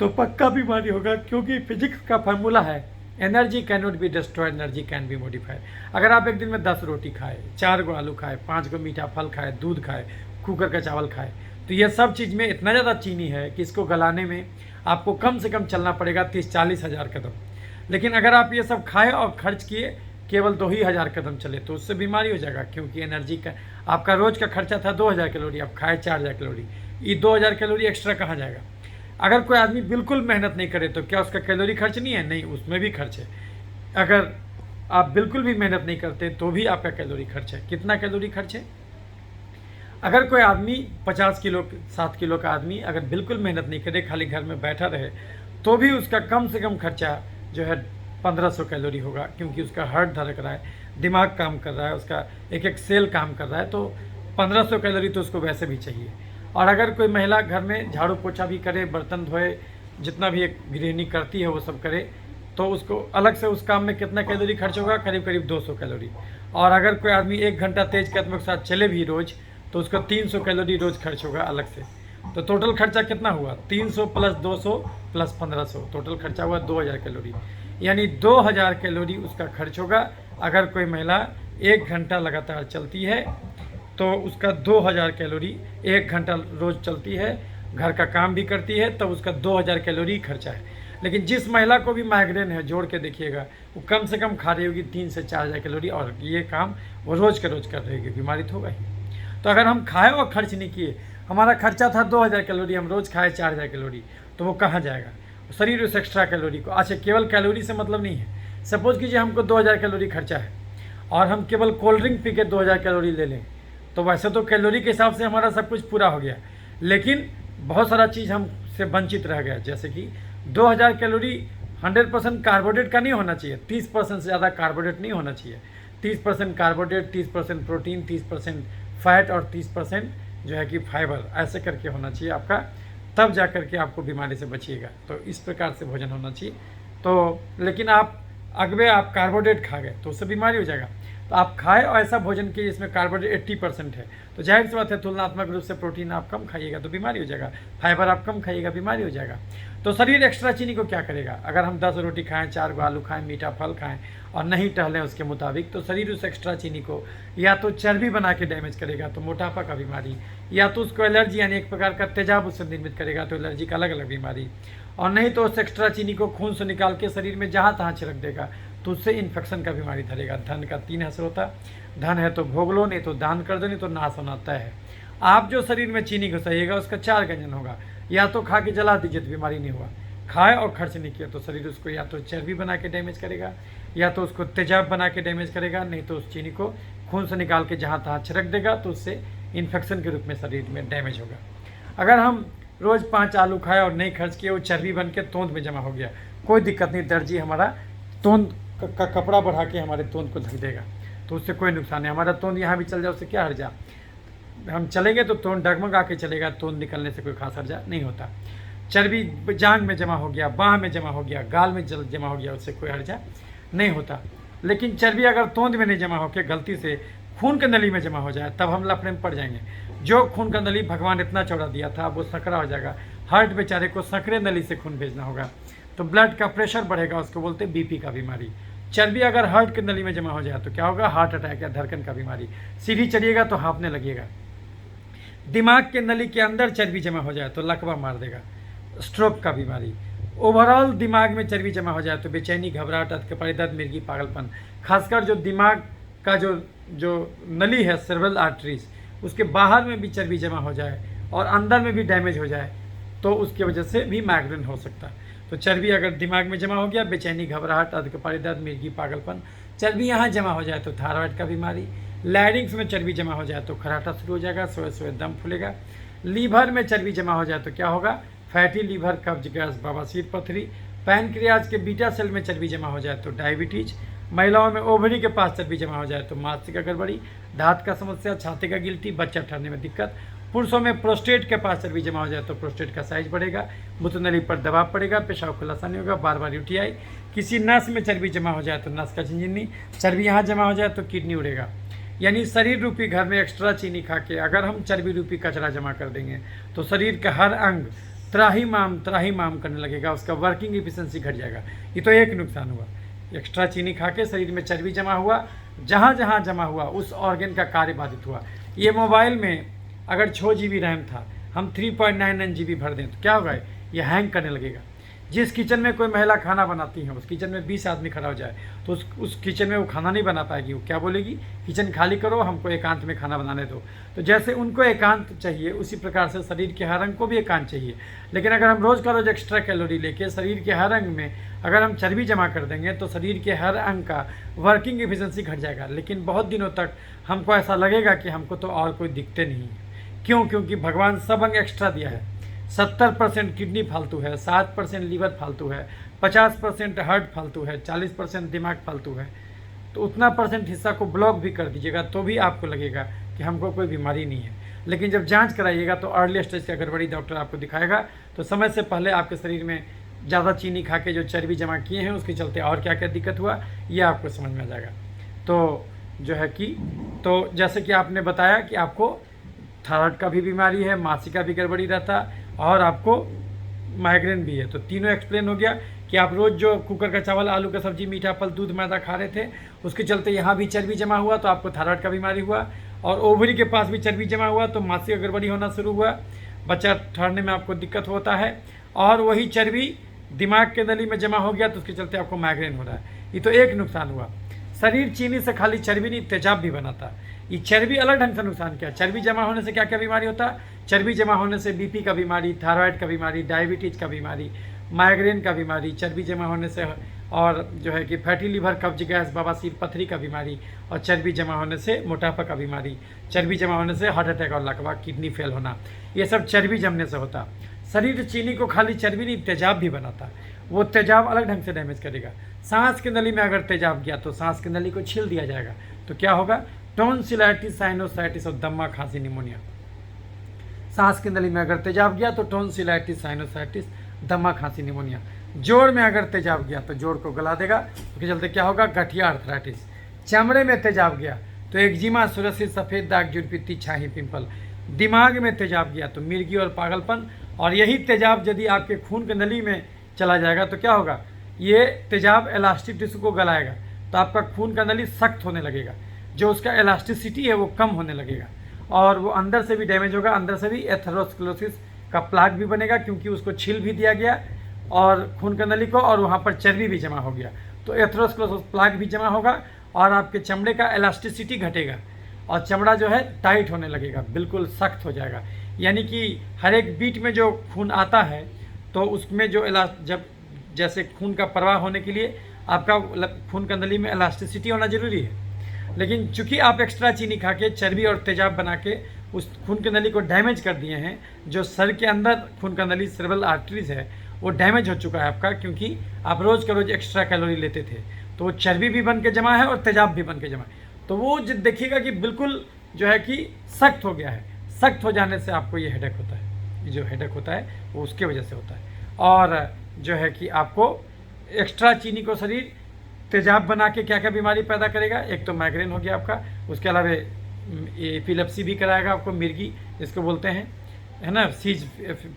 तो पक्का बीमारी होगा, क्योंकि फिजिक्स का फार्मूला है energy can not be destroyed, energy can be modified. अगर आप एक दिन में 10 रोटी खाए, 4 गो आलू खाए, 5 गो मीठा फल खाए, दूध खाए, कुकर का चावल खाए, तो ये सब चीज़ में इतना ज़्यादा चीनी है कि इसको गलाने में आपको कम से कम चलना पड़ेगा 30-40 हज़ार कदम। लेकिन अगर आप ये सब खाए और खर्च किए केवल 2 ही हज़ार कदम चले तो उससे बीमारी हो जाएगा, क्योंकि एनर्जी का आपका रोज़ का खर्चा था 2000 कैलोरी, आप खाए 4000 कैलोरी, ये 2000 कैलोरी एक्स्ट्रा कहाँ जाएगा? अगर कोई आदमी बिल्कुल मेहनत नहीं करे तो क्या उसका कैलोरी खर्च नहीं है? नहीं, उसमें भी खर्च है। अगर आप बिल्कुल भी मेहनत नहीं करते तो भी आपका कैलोरी खर्च है। कितना कैलोरी खर्च है? अगर कोई आदमी 50 किलो 7 किलो का आदमी अगर बिल्कुल मेहनत नहीं करे, खाली घर में बैठा रहे, तो भी उसका कम से कम खर्चा जो है 1500 कैलोरी होगा, क्योंकि उसका हार्ट धड़क रहा है, दिमाग काम कर रहा है, उसका एक एक सेल काम कर रहा है, तो 1500 कैलोरी तो उसको वैसे भी चाहिए। और अगर कोई महिला घर में झाड़ू पोछा भी करे, बर्तन धोए, जितना भी एक गृहिणी करती है वो सब करे, तो उसको अलग से उस काम में कितना कैलोरी खर्च होगा? करीब करीब 200 कैलोरी। और अगर कोई आदमी 1 घंटा तेज कदम के साथ चले भी रोज़ तो उसका 300 कैलोरी रोज़ खर्च होगा अलग से। तो टोटल खर्चा कितना हुआ? 300 प्लस 200 प्लस 1500, टोटल खर्चा हुआ 2000 कैलोरी। यानी 2000 कैलोरी उसका खर्च होगा। अगर कोई महिला 1 घंटा लगातार चलती है तो उसका 2000 कैलोरी, 1 घंटा रोज़ चलती है, घर का काम भी करती है, तब उसका 2000 कैलोरी खर्चा है। लेकिन जिस महिला को भी माइग्रेन है, जोड़ के देखिएगा, वो कम से कम खा रही होगी 3 से 4000 कैलोरी, और ये काम वो रोज़ के रोज़ कर रही होगी, बीमारी तो होगा ही। तो अगर हम खाए और खर्च नहीं किए, हमारा खर्चा था 2000 कैलोरी, हम रोज़ खाए 4000 कैलोरी, तो वो कहाँ जाएगा? शरीर उस एक्स्ट्रा कैलोरी को, अच्छा केवल कैलोरी से मतलब नहीं है। सपोज कीजिए हमको 2000 कैलोरी खर्चा है और हम केवल कोल्ड ड्रिंक पी के 2000 कैलोरी ले लें, तो वैसे तो कैलोरी के हिसाब से हमारा सब कुछ पूरा हो गया, लेकिन बहुत सारा चीज़ हमसे वंचित रह गया। जैसे कि 2000 कैलोरी 100% कार्बोहाइड्रेट का नहीं होना चाहिए, 30% से ज़्यादा कार्बोहाइड्रेट नहीं होना चाहिए। 30% कार्बोहाइड्रेट, 30% प्रोटीन, 30% फैट और 30% जो है कि फाइबर, ऐसे करके होना चाहिए आपका, तब जा कर के आपको बीमारी से बचिएगा। तो इस प्रकार से भोजन होना चाहिए। तो लेकिन आप अगबे आप कार्बोहाइड्रेट खा गए तो उससे बीमारी हो जाएगा। तो आप खाए और ऐसा भोजन की जिसमें कार्बोहाइड्रेट 80% है, तो जाहिर सी बात है तुलनात्मक रूप से प्रोटीन आप कम खाइएगा तो बीमारी हो जाएगा, फाइबर आप कम खाइएगा बीमारी हो जाएगा। तो शरीर एक्स्ट्रा चीनी को क्या करेगा? अगर हम 10 रोटी खाएं, 4 आलू खाएं, मीठा फल खाएं और नहीं टहलें उसके मुताबिक, तो शरीर उस एक्स्ट्रा चीनी को या तो चर्बी बना के डैमेज करेगा, तो मोटापा का बीमारी, या तो उसको एलर्जी यानी एक प्रकार का तेजाब उससे निर्मित करेगा, तो एलर्जी का अलग अलग बीमारी, और नहीं तो उस एक्स्ट्रा चीनी को खून से निकाल के शरीर में जहाँ तहाँ छिड़क देगा, तो उससे इन्फेक्शन का बीमारी धरेगा। धन का 3 असर होता है, धन है तो भोग लो, नहीं तो दान कर दो, नहीं तो नाश होना तय है। आप जो शरीर में चीनी घुसाइएगा उसका 4 व्यंजन होगा, या तो खा के जला दीजिए तो बीमारी नहीं हुआ, खाए और खर्च नहीं किया तो शरीर उसको या तो चर्बी बना के डैमेज करेगा, या तो उसको तेजाब बना के डैमेज करेगा, नहीं तो उस चीनी को खून से निकाल के जहाँ तहाँ छिड़क देगा, तो उससे इन्फेक्शन के रूप में शरीर में डैमेज होगा। अगर हम रोज़ 5 आलू खाया और नहीं खर्च किया, वो चर्बी बन के तोंद में जमा हो गया, कोई दिक्कत नहीं, दर्जी हमारा तोंद का कपड़ा बढ़ा के हमारे तोंद को ढक देगा, तो उससे कोई नुकसान नहीं। हमारा तोंद यहाँ भी चल जाए उससे क्या हर्जा, हम चलेंगे तो तोंद डगमगा के चलेगा, तोंद निकलने से कोई खास हर्जा नहीं होता। चर्बी जांग में जमा हो गया, बाह में जमा हो गया, गाल में जमा हो गया, उससे कोई हर्जा नहीं होता। लेकिन चर्बी अगर तोंद में नहीं जमा होकर गलती से खून के नली में जमा हो जाए, तब हम लफड़े में पड़ जाएंगे। जो खून का नली भगवान इतना चौड़ा दिया था, अब वो संकरा हो जाएगा। हार्ट बेचारे को संकरे नली से खून भेजना होगा, तो ब्लड का प्रेशर बढ़ेगा, उसको बोलते हैं बीपी का बीमारी। चर्बी अगर हार्ट के नली में जमा हो जाए तो क्या होगा, हार्ट अटैक या धड़कन का बीमारी। सीढ़ी चढ़िएगा तो हाँफने लगेगा। दिमाग के नली के अंदर चर्बी जमा हो जाए तो लकवा मार देगा, स्ट्रोक का बीमारी। ओवरऑल दिमाग में चर्बी जमा हो जाए तो बेचैनी, घबराहट, अधकपारी दर्द, मिर्गी, पागलपन। खासकर जो दिमाग का जो नली है, सेरेब्रल आर्टरीज, उसके बाहर में भी चर्बी जमा हो जाए और अंदर में भी डैमेज हो जाए तो उसकी वजह से भी माइग्रेन हो सकता है। तो चर्बी अगर दिमाग में जमा हो गया, बेचैनी, घबराहट, अधकपारी दर्द, मिर्गी, पागलपन। चर्बी यहाँ जमा हो जाए तो थायराइड का बीमारी। लैरिंग्स में चर्बी जमा हो जाए तो खराटा शुरू हो जाएगा, सोए सोए दम फूलेगा। लीवर में चर्बी जमा हो जाए तो क्या होगा, फैटी लीवर, कब्ज, गैस, बवासीर, पथरी। पैनक्रियाज के बीटा सेल में चर्बी जमा हो जाए तो डायबिटीज। महिलाओं में ओवरी के पास चर्बी जमा हो जाए तो मानसिक गड़बड़ी, दांत का समस्या, छाती का गिल्टी, बच्चा ठहरने में दिक्कत। पुरुषों में प्रोस्टेट के पास चर्बी जमा हो जाए तो प्रोस्टेट का साइज बढ़ेगा, मूत्रनली पर दबाव पड़ेगा, पेशाब खुलासा नहीं होगा, बार बार उल्टी आई। किसी नस में चर्बी जमा हो जाए तो नस का झिंझिनी, चर्बी यहाँ जमा हो जाए तो किडनी उड़ेगा। यानी शरीर रूपी घर में एक्स्ट्रा चीनी खा के अगर हम चर्बी रूपी कचरा जमा कर देंगे तो शरीर का हर अंग त्राही माम करने लगेगा, उसका वर्किंग एफिशिएंसी घट जाएगा। ये तो एक नुकसान हुआ, एक्स्ट्रा चीनी खा के शरीर में चर्बी जमा हुआ, जहाँ जहाँ जमा हुआ उस ऑर्गन का कार्य बाधित हुआ। ये मोबाइल में अगर 6 GB रैम था, हम 3.99 GB भर दें तो क्या होगा, ये हैंग करने लगेगा। जिस किचन में कोई महिला खाना बनाती है, उस किचन में 20 आदमी खड़ा हो जाए तो उस किचन में वो खाना नहीं बना पाएगी। वो क्या बोलेगी, किचन खाली करो, हमको एकांत में खाना बनाने दो। तो जैसे उनको एकांत चाहिए, उसी प्रकार से शरीर के हर अंग को भी एकांत चाहिए। लेकिन अगर हम रोज़ का रोज़ एक्स्ट्रा कैलोरी लेके शरीर के हर अंग में अगर हम चर्बी जमा कर देंगे तो शरीर के हर अंग का वर्किंग एफिशिएंसी घट जाएगा। लेकिन बहुत दिनों तक हमको ऐसा लगेगा कि हमको तो और कोई दिक्कतें नहीं है। क्यों? क्योंकि भगवान सब अंग एक्स्ट्रा दिया है। 70% किडनी फालतू है, 7% लीवर फालतू है, 50% हार्ट फालतू है, 40% दिमाग फालतू है। तो उतना परसेंट हिस्सा को ब्लॉक भी कर दीजिएगा तो भी आपको लगेगा कि हमको कोई बीमारी नहीं है। लेकिन जब जांच कराइएगा तो अर्ली स्टेज की गड़बड़ी डॉक्टर आपको दिखाएगा, तो समय से पहले आपके शरीर में ज़्यादा चीनी खा के जो चर्बी जमा किए हैं उसके चलते और क्या क्या दिक्कत हुआ ये आपको समझ में आ जाएगा। तो जो है कि तो जैसे कि आपने बताया कि आपको थायराइड का भी बीमारी है, मासिक का भी गड़बड़ी रहता और आपको माइग्रेन भी है। तो तीनों एक्सप्लेन हो गया कि आप रोज़ जो कुकर का चावल, आलू का सब्जी, मीठा फल, दूध, मैदा खा रहे थे, उसके चलते यहाँ भी चर्बी जमा हुआ तो आपको थायराइड का बीमारी हुआ। और ओवरी के पास भी चर्बी जमा हुआ तो मासिक गड़बड़ी होना शुरू हुआ, बच्चा ठहरने में आपको दिक्कत होता है। और वही चर्बी दिमाग के नली में जमा हो गया तो उसके चलते आपको माइग्रेन हो रहा है। ये तो एक नुकसान हुआ। शरीर चीनी से खाली चर्बी नहीं, तेजाब भी बनाता है। ये चर्बी अलग ढंग से नुकसान किया। चर्बी जमा होने से क्या क्या बीमारी होता है, चर्बी जमा होने से बीपी का बीमारी, थायराइड का बीमारी, डायबिटीज का बीमारी, माइग्रेन का बीमारी, चर्बी जमा होने से और जो है कि फैटी लीवर, कब्ज, गैस, बवासीर, पथरी का बीमारी, और चर्बी जमा होने से मोटापा का बीमारी, चर्बी जमा होने से हार्ट अटैक और लकवा, किडनी फेल होना, ये सब चर्बी जमने से होता। शरीर चीनी को खाली चर्बी नहीं, तेजाब भी बनाता है। वो तेजाब अलग ढंग से डैमेज करेगा। सांस की नली में अगर तेजाब गया तो सांस की नली को छील दिया जाएगा तो क्या होगा, टॉन्सिलाइटिस, साइनोसाइटिस और दम्मा, खांसी, निमोनिया। सांस की नली में अगर तेजाब गया तो टॉन्सिलाइटिस, साइनोसाइटिस, दमा, खांसी, निमोनिया। जोड़ में अगर तेजाब गया तो जोड़ को गला देगा, उसके चलते क्या होगा, गठिया, अर्थराइटिस। चमड़े में तेजाब गया तो एक्जिमा, सुरसित, सफ़ेद दाग, जुड़पीती, छाही, पिंपल। दिमाग में तेजाब गया तो मिर्गी और पागलपन। और यही तेजाब यदि आपके खून की नली में चला जाएगा तो क्या होगा, ये तेजाब इलास्टिक टिश्यू को गलाएगा तो आपका खून का नली सख्त होने लगेगा, जो उसका इलास्टिसिटी है वो कम होने लगेगा और वो अंदर से भी डैमेज होगा। अंदर से भी एथेरोस्क्लेरोसिस का प्लाक भी बनेगा क्योंकि उसको छील भी दिया गया और खून का नली को, और वहाँ पर चर्बी भी जमा हो गया तो एथेरोस्क्लेरोसिस प्लाक भी जमा होगा और आपके चमड़े का इलास्टिसिटी घटेगा और चमड़ा जो है टाइट होने लगेगा, बिल्कुल सख्त हो जाएगा। यानी कि हर एक बीट में जो खून आता है तो उसमें जो जब जैसे खून का प्रवाह होने के लिए आपका खून का नली में इलास्टिसिटी होना जरूरी है। लेकिन चूंकि आप एक्स्ट्रा चीनी खा के चर्बी और तेजाब बना के उस खून की नली को डैमेज कर दिए हैं, जो सर के अंदर खून का नली सेरेब्रल आर्टरीज है वो डैमेज हो चुका है आपका, क्योंकि आप रोज़ का रोज़ एक्स्ट्रा कैलोरी लेते थे, तो वो चर्बी भी बन के जमा है और तेजाब भी बन के जमा है। तो वो देखिएगा कि बिल्कुल जो है कि सख्त हो गया है। सख्त हो जाने से आपको ये हेडेक होता है, ये जो हेडेक होता है वो उसके वजह से होता है। और जो है कि आपको एक्स्ट्रा चीनी को शरीर तेजाब बना के क्या क्या बीमारी पैदा करेगा, एक तो माइग्रेन हो गया आपका, उसके अलावा एपिलेप्सी भी कराएगा आपको, मिर्गी जिसको बोलते हैं, है ना, सीज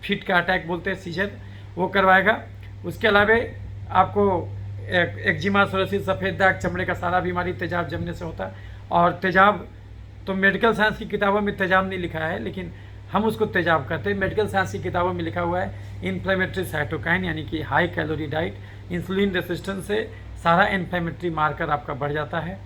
फिट का अटैक बोलते हैं, सीजर, वो करवाएगा। उसके अलावा आपको एक्जिमा, सोरियासिस, सफ़ेद दाग, चमड़े का सारा बीमारी तेजाब जमने से होता है। और तेजाब तो मेडिकल साइंस की किताबों में तेजाब नहीं लिखा है, लेकिन हम उसको तेजाब कहते हैं। मेडिकल साइंस की किताबों में लिखा हुआ है इन्फ्लेमेटरी साइटोकाइन, यानी कि high calorie diet, insulin resistance से सारा इन्फ्लेमेटरी मार्कर आपका बढ़ जाता है।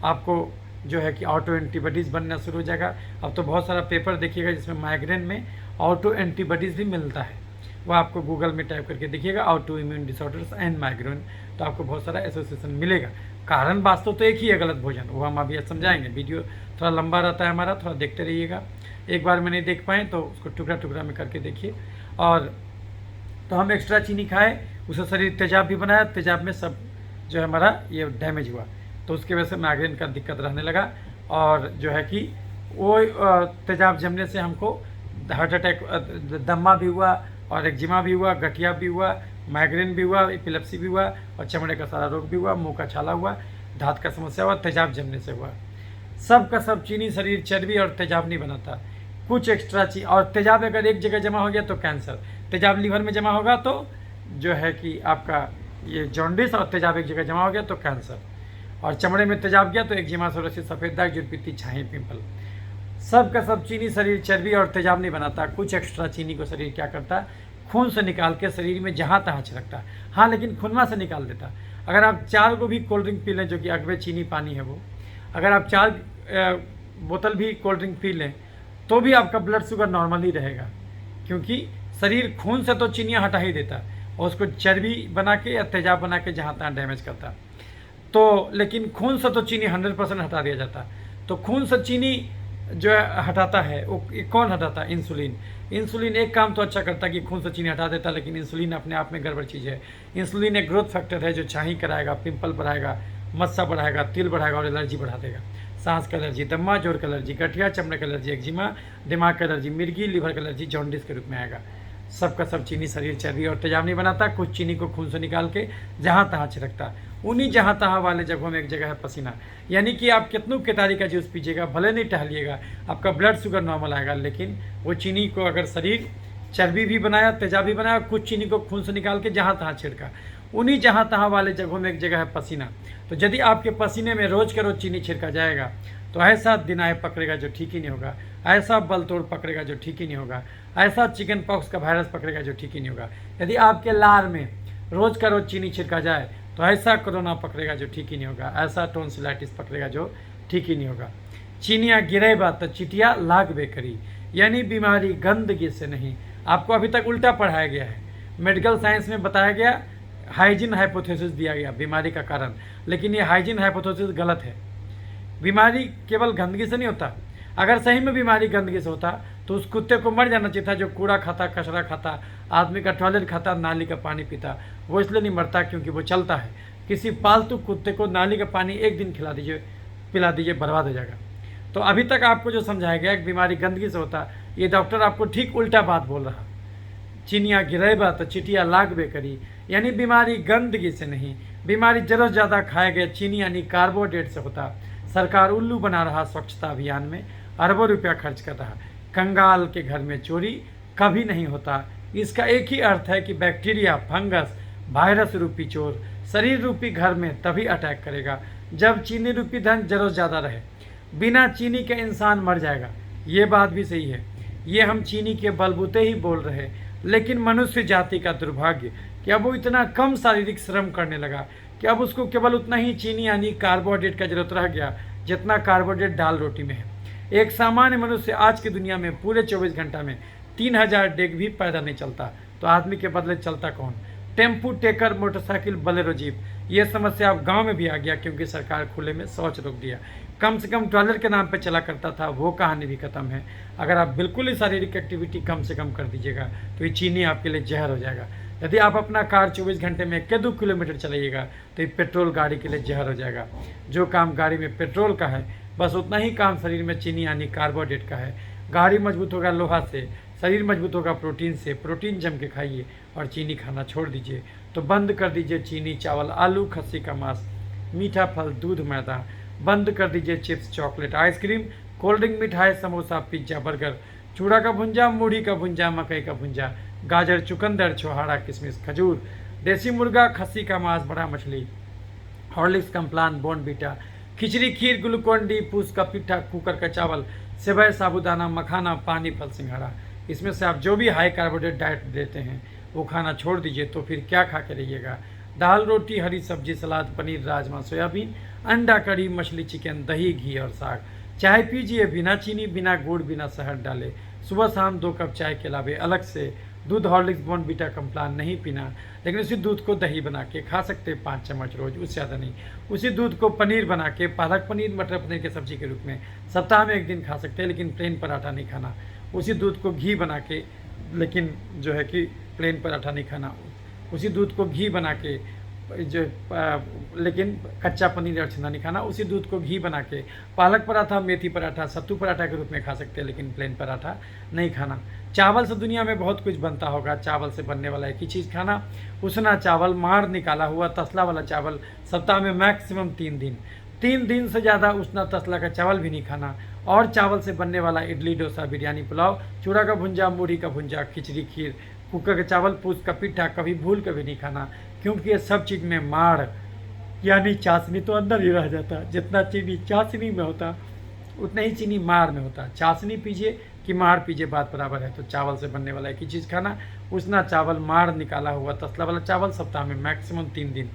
आपको जो है कि ऑटो एंटीबॉडीज़ बनना शुरू हो जाएगा। अब तो बहुत सारा पेपर देखिएगा जिसमें माइग्रेन में ऑटो एंटीबॉडीज़ भी मिलता है, वो आपको गूगल में टाइप करके देखिएगा, auto immune disorders and migraine, तो आपको बहुत सारा एसोसिएशन मिलेगा। कारण वास्तव तो एक ही है, गलत भोजन, वो हम अभी समझाएंगे। वीडियो थोड़ा लंबा रहता है हमारा, थोड़ा देखते रहिएगा। एक बार में नहीं देख पाएँ तो उसको टुकड़ा टुकड़ा में करके देखिए। और तो हम एक्स्ट्रा चीनी खाए, उसे शरीर तेजाब भी बनाया, तेजाब में सब जो है हमारा ये डैमेज हुआ, तो उसकी वजह से माइग्रेन का दिक्कत रहने लगा। और जो है कि वो तेजाब जमने से हमको हार्ट अटैक, दमा भी हुआ, और एक्जिमा भी हुआ, गठिया भी हुआ, माइग्रेन भी हुआ, एपिलेप्सी भी हुआ, और चमड़े का सारा रोग भी हुआ, मुंह का छाला हुआ, दांत का समस्या हुआ, तेजाब जमने से हुआ। सब का सब चीनी शरीर चर्बी और तेजाब नहीं बनाता, कुछ एक्स्ट्रा चीज। और तेजाब अगर एक जगह जमा हो गया तो कैंसर, तेजाब लीवर में जमा होगा तो जो है कि आपका ये जॉन्डिस, और तेजाब एक जगह जमा हो गया तो कैंसर, और चमड़े में तेजाब गया तो एक्जिमा, सोरियासिस, सफ़ेद दाग, जुड़पीती, छाई, पिंपल। सब का सब चीनी शरीर चर्बी और तेजाब नहीं बनाता, कुछ एक्स्ट्रा चीनी को शरीर क्या करता है, खून से निकाल के शरीर में जहाँ तहाँ छिड़कता है। हाँ, लेकिन खुनमा से निकाल देता। अगर आप 4 को भी कोल्ड ड्रिंक पी लें, जो कि अगवे चीनी पानी है वो, अगर आप 4 बोतल भी कोल्ड ड्रिंक पी लें तो भी आपका ब्लड शुगर नॉर्मल ही रहेगा, क्योंकि शरीर खून से तो चीनियाँ हटा ही देता है और उसको चर्बी बना के या तेजाब बना के जहाँ तहाँ डैमेज करता। तो लेकिन खून से तो चीनी 100% हटा दिया जाता। तो खून से चीनी जो हटाता है वो कौन हटाता है? इंसुलिन। इंसुलिन एक काम तो अच्छा करता है कि खून से चीनी हटा देता है, लेकिन इंसुलिन अपने आप में गड़बड़ चीज़ है। इंसुलिन एक ग्रोथ फैक्टर है जो छाई कराएगा, पिंपल बढ़ाएगा, मस्सा बढ़ाएगा, तिल बढ़ाएगा और एलर्जी बढ़ा देगा। सांस का एलर्जी, दम्मा, जोड़ का एलर्जी, गठिया, चमड़े का एलर्जी, एक्जिमा, दिमाग का एलर्जी, मिर्गी, लीवर का एलर्जी, जॉन्डिस के रूप में आएगा। सबका सब चीनी शरीर चर्बी और तेजाब नहीं बनाता, कुछ चीनी को खून से निकाल के जहाँ तहाँ छिड़कता। उन्हीं जहाँ तहाँ वाले जगहों में एक जगह है पसीना। यानी कि आप कितनों केतारी का जूस पीजिएगा, भले नहीं टहलिएगा, आपका ब्लड शुगर नॉर्मल आएगा, लेकिन वो चीनी को अगर शरीर चर्बी भी बनाया, तेजाब भी बनाया, कुछ चीनी को खून से निकाल के जहाँ तहाँ छिड़का, उन्हीं जहाँ तहाँ वाले जगहों में एक जगह है पसीना। तो यदि आपके पसीने में रोज़ के रोज़ चीनी छिड़का जाएगा तो ऐसा दिनाय पकड़ेगा जो ठीक ही नहीं होगा, ऐसा बल तोड़ पकड़ेगा जो ठीक ही नहीं होगा, ऐसा चिकन पॉक्स का वायरस पकड़ेगा जो ठीक ही नहीं होगा। यदि आपके लार में रोज़ का रोज़ चीनी छिड़का जाए तो ऐसा कोरोना पकड़ेगा जो ठीक ही नहीं होगा, ऐसा टोन्सिलाइटिस पकड़ेगा जो ठीक ही नहीं होगा। चीनियाँ गिरेबा तो चिटिया लाग बेकरी, यानी बीमारी गंदगी से नहीं। आपको अभी तक उल्टा पढ़ाया गया है। मेडिकल साइंस में बताया गया, हाइजीन हाइपोथेसिस दिया गया बीमारी का कारण, लेकिन ये हाइजीन हाइपोथेसिस गलत है। बीमारी केवल गंदगी से नहीं होता। अगर सही में बीमारी गंदगी से होता तो उस कुत्ते को मर जाना चाहिए था जो कूड़ा खाता, कचरा खाता, आदमी का टॉयलेट खाता, नाली का पानी पीता। वो इसलिए नहीं मरता क्योंकि वो चलता है। किसी पालतू कुत्ते को नाली का पानी एक दिन खिला दीजिए, पिला दीजिए, बर्बाद हो जाएगा। तो अभी तक आपको जो समझाया गया कि बीमारी गंदगी से होता, ये डॉक्टर आपको ठीक उल्टा बात बोल रहा। चीनियाँ गिरेबा तो चिटिया लागबे करी, यानी बीमारी गंदगी से नहीं, बीमारी जरूरत ज़्यादा खाए गए चीनी यानी कार्बोहाइड्रेट से होता। सरकार उल्लू बना रहा स्वच्छता अभियान में, अरबों रुपया खर्च कर रहा। कंगाल के घर में चोरी कभी नहीं होता। इसका एक ही अर्थ है कि बैक्टीरिया, फंगस, वायरस रूपी चोर शरीर रूपी घर में तभी अटैक करेगा जब चीनी रूपी धन जरूरत ज़्यादा रहे। बिना चीनी के इंसान मर जाएगा। ये बात भी सही है। ये हम चीनी के बलबूते ही बोल रहे, लेकिन मनुष्य जाति का दुर्भाग्य कि अब वो इतना कम शारीरिक श्रम करने लगा कि अब उसको केवल उतना ही चीनी यानी कार्बोहाइड्रेट का जरूरत रह गया जितना कार्बोहाइड्रेट दाल रोटी में है। एक सामान्य मनुष्य आज की दुनिया में पूरे 24 घंटा में 3000 डेग भी पैदा नहीं चलता, तो आदमी के बदले चलता कौन? Tempo, taker, motorcycle, Bolero, jeep. ये समस्या अब गांव में भी आ गया क्योंकि सरकार खुले में शौच रोक दिया। कम से कम टॉयलेट के नाम पे चला करता था, वो कहानी भी खत्म है। अगर आप बिल्कुल ही शारीरिक एक्टिविटी कम से कम कर दीजिएगा तो ये चीनी आपके लिए जहर हो जाएगा। यदि आप अपना कार 24 घंटे में 1-2 किलोमीटर चलाइएगा तो ये पेट्रोल गाड़ी के लिए जहर हो जाएगा। जो काम गाड़ी में पेट्रोल का है बस उतना ही काम शरीर में चीनी यानी कार्बोहाइड्रेट का है। गाड़ी मजबूत होगा लोहा से, शरीर मजबूत होगा प्रोटीन से। प्रोटीन जम के खाइए और चीनी खाना छोड़ दीजिए। तो बंद कर दीजिए चीनी, चावल, आलू, खस्सी का मांस, मीठा फल, दूध, मैदा। बंद कर दीजिए chips, chocolate, ice cream, cold drink, मिठाई, समोसा, पिज्जा, बर्गर, चूड़ा का भुंजा, मूढ़ी का भुंजा, मकई का भुंजा, गाजर, चुकंदर, छोहाड़ा, किशमिश, खजूर, देसी मुर्गा, खस्सी का मांस, बड़ा मछली, हॉर्लिक्स, कम्प्लान, बॉर्नवीटा, खिचड़ी, खीर, ग्लूकोन डी, पूस का पिट्ठा, कुकर का चावल, सेवई, साबूदाना, मखाना, पानी, फल, सिंघाड़ा। इसमें से आप जो भी हाई कार्बोहाइड्रेट डाइट देते हैं वो खाना छोड़ दीजिए। तो फिर क्या खा के रहिएगा? दाल, रोटी, हरी सब्जी, सलाद, पनीर, राजमा, सोयाबीन, अंडा, कड़ी, मछली, चिकन, दही, घी और साग। चाय पीजिए बिना चीनी, बिना गुड़, बिना शहद डाले। सुबह शाम 2 कप चाय के अलावे अलग से दूध, हॉर्लिक्स, बॉर्नवीटा, कम्प्लान नहीं पीना। लेकिन उसी दूध को दही बना के खा सकते हैं 5 चम्मच रोज, उससे ज़्यादा नहीं। उसी दूध को पनीर बना के, पालक पनीर, मटर पनीर की सब्जी के रूप में सप्ताह में 1 दिन खा सकते हैं, लेकिन प्लेन पराठा नहीं खाना। उसी दूध को घी बना के, लेकिन जो है कि प्लेन पराठा नहीं खाना। उसी दूध को घी बना के जो लेकिन कच्चा पनीर और छना नहीं खाना। उसी दूध को घी बना के पालक पराठा, मेथी पराठा, सत्तू पराठा के रूप में खा सकते हैं, लेकिन प्लेन पराठा नहीं खाना। चावल से दुनिया में बहुत कुछ बनता होगा, चावल से बनने वाला एक ही चीज़ खाना, उसना चावल, माड़ निकाला हुआ तसला वाला चावल, सप्ताह में मैक्सिमम 3 दिन। 3 दिन से ज़्यादा उसना तसला का चावल भी नहीं खाना। और चावल से बनने वाला इडली, डोसा, बिरयानी, पुलाव, चूड़ा का भुंजा, मूढ़ी का भुंजा, खिचड़ी, खीर, कुकर का चावल, पूस का पिट्ठा कभी भूल के भी नहीं खाना, क्योंकि ये सब चीज़ में माड़ यानी चाशनी तो अंदर ही रह जाता। जितना चीनी चाशनी में होता उतना ही चीनी माड़ में होता। चाशनी पीजिए कि माड़ पीजिए, बात बराबर है। तो चावल से बनने वाला एक ही चीज़ खाना, उसना चावल, माड़ निकाला हुआ तसला वाला चावल, सप्ताह में मैक्सिमम 3 दिन।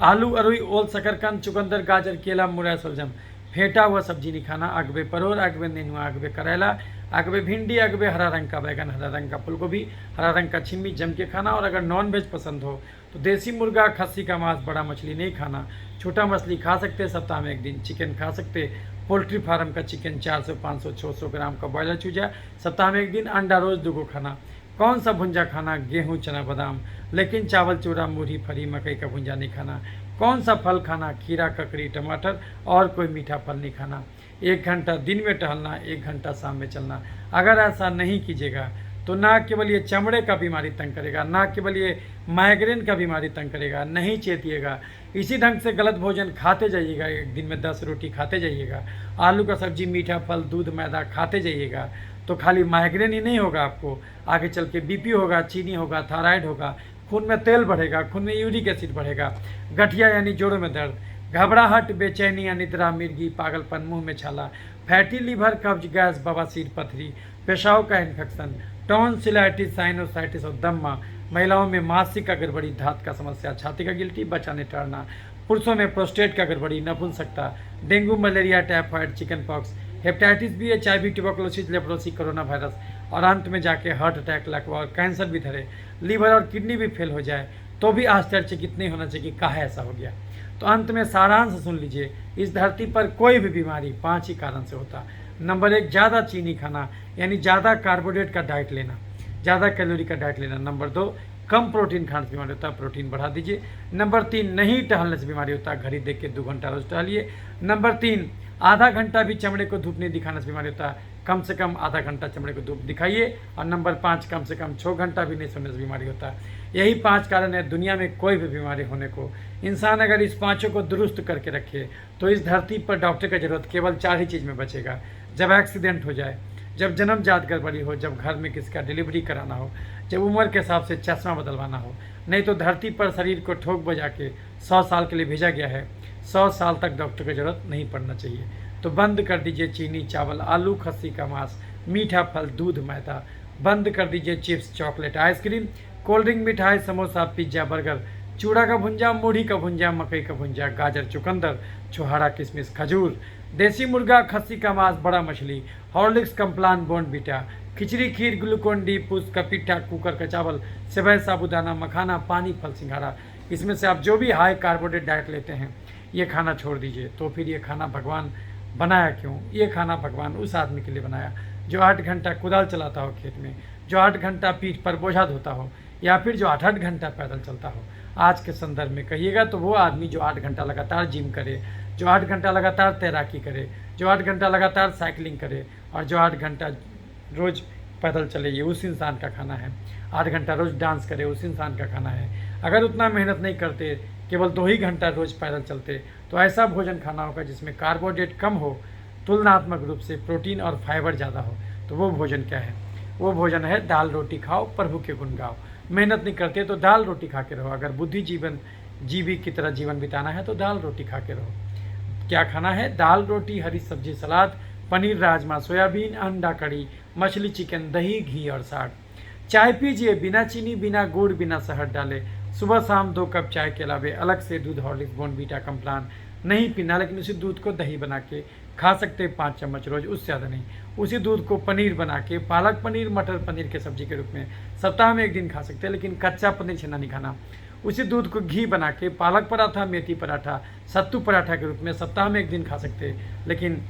आलू, अरुई, ओल, शकरकंद, चुकंदर, गाजर, केला, मुरई, सलजम, फेंटा हुआ सब्जी नहीं खाना। अगबे परोर, अगबे नेनुआ, अगबे करेला, अगबे भिंडी, अगबे हरा रंग का बैगन, हरा रंग का फूलगोभी, हरा रंग का छिम्मी जम के खाना। और अगर नॉन वेज पसंद हो तो देसी मुर्गा, खस्सी का मांस, बड़ा मछली नहीं खाना। छोटा मछली खा सकते हैं सप्ताह में 1 दिन। चिकन खा सकते, पोल्ट्री फार्म का चिकन 400, 500, 600 ग्राम का बॉयलर चूजा सप्ताह में 1 दिन। अंडा रोज 2 खाना। कौन सा भुंजा खाना? गेहूँ, चना, बादाम, लेकिन चावल, चूड़ा, मूढ़ी, फली, मकई का भुंजा नहीं खाना। कौन सा फल खाना? खीरा, ककड़ी, टमाटर, और कोई मीठा फल नहीं खाना। 1 घंटा दिन में टहलना, 1 घंटा शाम में चलना। अगर ऐसा नहीं कीजिएगा तो ना केवल ये चमड़े का बीमारी तंग करेगा, ना केवल ये माइग्रेन का बीमारी तंग करेगा। नहीं चेतिएगा, इसी ढंग से गलत भोजन खाते जाइएगा। 1 दिन में 10 रोटी खाते जाइएगा, आलू का सब्जी, मीठा फल, दूध, मैदा खाते जाइएगा, तो खाली माइग्रेन ही नहीं होगा आपको, आगे चल के बीपी होगा, चीनी होगा, थायराइड होगा, खून में तेल बढ़ेगा, खून में यूरिक एसिड बढ़ेगा, गठिया यानी जोड़ों में दर्द, घबराहट, बेचैनी, अनिद्रा, मिर्गी, पागलपन, मुंह में छाला, फैटी लीवर, कब्ज, गैस, बवासीर, पथरी, पेशाब का इन्फेक्शन, टॉन्सिलाइटिस, साइनोसाइटिस और दम्मा। महिलाओं में मासिक का गड़बड़ी, धात का समस्या, छाती का गिल्टी, बचाने टहलना। पुरुषों में प्रोस्टेट का गड़बड़ी, नपुंसकता, dengue, malaria, typhoid, chicken pox, hepatitis B, HIV, tuberculosis, leprosy, corona virus, और अंत में जाके हार्ट अटैक, लकवा और कैंसर भी धरे, लीवर और किडनी भी फेल हो जाए तो भी आश्चर्यचकित नहीं होना चाहिए कि काहे ऐसा हो गया। तो अंत में सारांश सुन लीजिए, इस धरती पर कोई भी बीमारी 5 ही कारण से होता। नंबर 1, ज़्यादा चीनी खाना यानी ज़्यादा कार्बोहाइड्रेट का डाइट लेना, ज़्यादा कैलोरी का डाइट लेना। नंबर 2, कम प्रोटीन खाने से बीमारी होता है, प्रोटीन बढ़ा दीजिए। नंबर 3, नहीं टहलने से बीमारी होता है, घड़ी देख के 2 घंटा रोज टहलिए। नंबर 3, आधा घंटा भी चमड़े को धूप नहीं दिखाने से बीमारी होता है, कम से कम आधा घंटा चमड़े को धूप दिखाइए। और नंबर 5, कम से कम 6 घंटा भी नहीं सोने से बीमारी होता है। यही 5 कारण है दुनिया में कोई भी बीमारी होने को। इंसान अगर इस 5 को दुरुस्त करके रखे तो इस धरती पर डॉक्टर की जरूरत केवल 4 ही चीज़ में बचेगा। जब एक्सीडेंट हो जाए, जब जन्मजात गड़बड़ी हो, जब घर में किसी का डिलीवरी कराना हो, जब उम्र के हिसाब से चश्मा बदलवाना हो। नहीं तो धरती पर शरीर को ठोक बजा के 100 साल के लिए भेजा गया है, 100 साल तक डॉक्टर की जरूरत नहीं पड़ना चाहिए। तो बंद कर दीजिए चीनी, चावल, आलू, खस्सी का मांस, मीठा फल, दूध, मैदा। बंद कर दीजिए chips, chocolate, ice cream, cold drink, मिठाई, समोसा, पिज्जा, बर्गर, चूड़ा का भुंजा, मूढ़ी का भुंजा, मकई का भुंजा, गाजर, चुकंदर, छोहाड़ा, किशमिश, खजूर, देसी मुर्गा, खस्सी का मांस, बड़ा मछली, हॉर्लिक्स, कम्प्लान, बॉर्नवीटा, खिचड़ी, खीर, ग्लूकोन डी, पुष्प का पिट्ठा, कुकर का चावल, सेवई, साबूदाना, मखाना, पानी, फल, सिंघाड़ा, इसमें से आप जो भी हाई कार्बोहाइड्रेट डाइट लेते हैं ये खाना छोड़ दीजिए। तो फिर ये खाना भगवान बनाया क्यों? ये खाना भगवान उस आदमी के लिए बनाया जो 8 घंटा कुदाल चलाता हो खेत में, जो 8 घंटा पीठ पर बोझा धोता हो, या फिर जो 8-8 घंटा पैदल चलता हो। आज के संदर्भ में कहिएगा तो वो आदमी जो 8 घंटा लगातार जिम करे, जो 8 घंटा लगातार तैराकी करे, जो 8 घंटा लगातार साइकिलिंग करे और जो 8 घंटा रोज़ पैदल चले, ये उस इंसान का खाना है। 8 घंटा रोज़ डांस करे, उस इंसान का खाना है। अगर उतना मेहनत नहीं करते, केवल 2 ही घंटा रोज़ पैदल चलते, तो ऐसा भोजन खाना होगा जिसमें कार्बोहाइड्रेट कम हो, तुलनात्मक रूप से प्रोटीन और फाइबर ज़्यादा हो। तो वो भोजन क्या है? वो भोजन है दाल रोटी खाओ, प्रभु के गुण गाओ। मेहनत नहीं करते तो दाल रोटी खा के रहो। अगर बुद्धि जीवी की तरह जीवन बिताना है तो दाल रोटी खा के रहो। क्या खाना है? दाल रोटी, हरी सब्जी, सलाद, पनीर, राजमा, सोयाबीन, अंडा कड़ी, मछली, चिकन, दही, घी और साग। चाय पीजिए बिना चीनी, बिना गुड़, बिना शहद डाले। सुबह शाम 2 कप चाय के अलावे अलग से दूध, हॉर्लिक्स, बॉर्नवीटा, कम्प्लान नहीं पीना, लेकिन उसी दूध को दही बना के खा सकते हैं 5 चम्मच रोज, उससे ज़्यादा नहीं। उसी दूध को पनीर बना के, पालक पनीर, मटर पनीर के सब्जी के रूप में सप्ताह में 1 दिन खा सकते हैं, लेकिन कच्चा पनीर छेना नहीं खाना। उसी दूध को घी बना के पालक पराठा, मेथी पराठा, सत्तू पराठा के रूप में सप्ताह में 1 दिन खा सकते हैं, लेकिन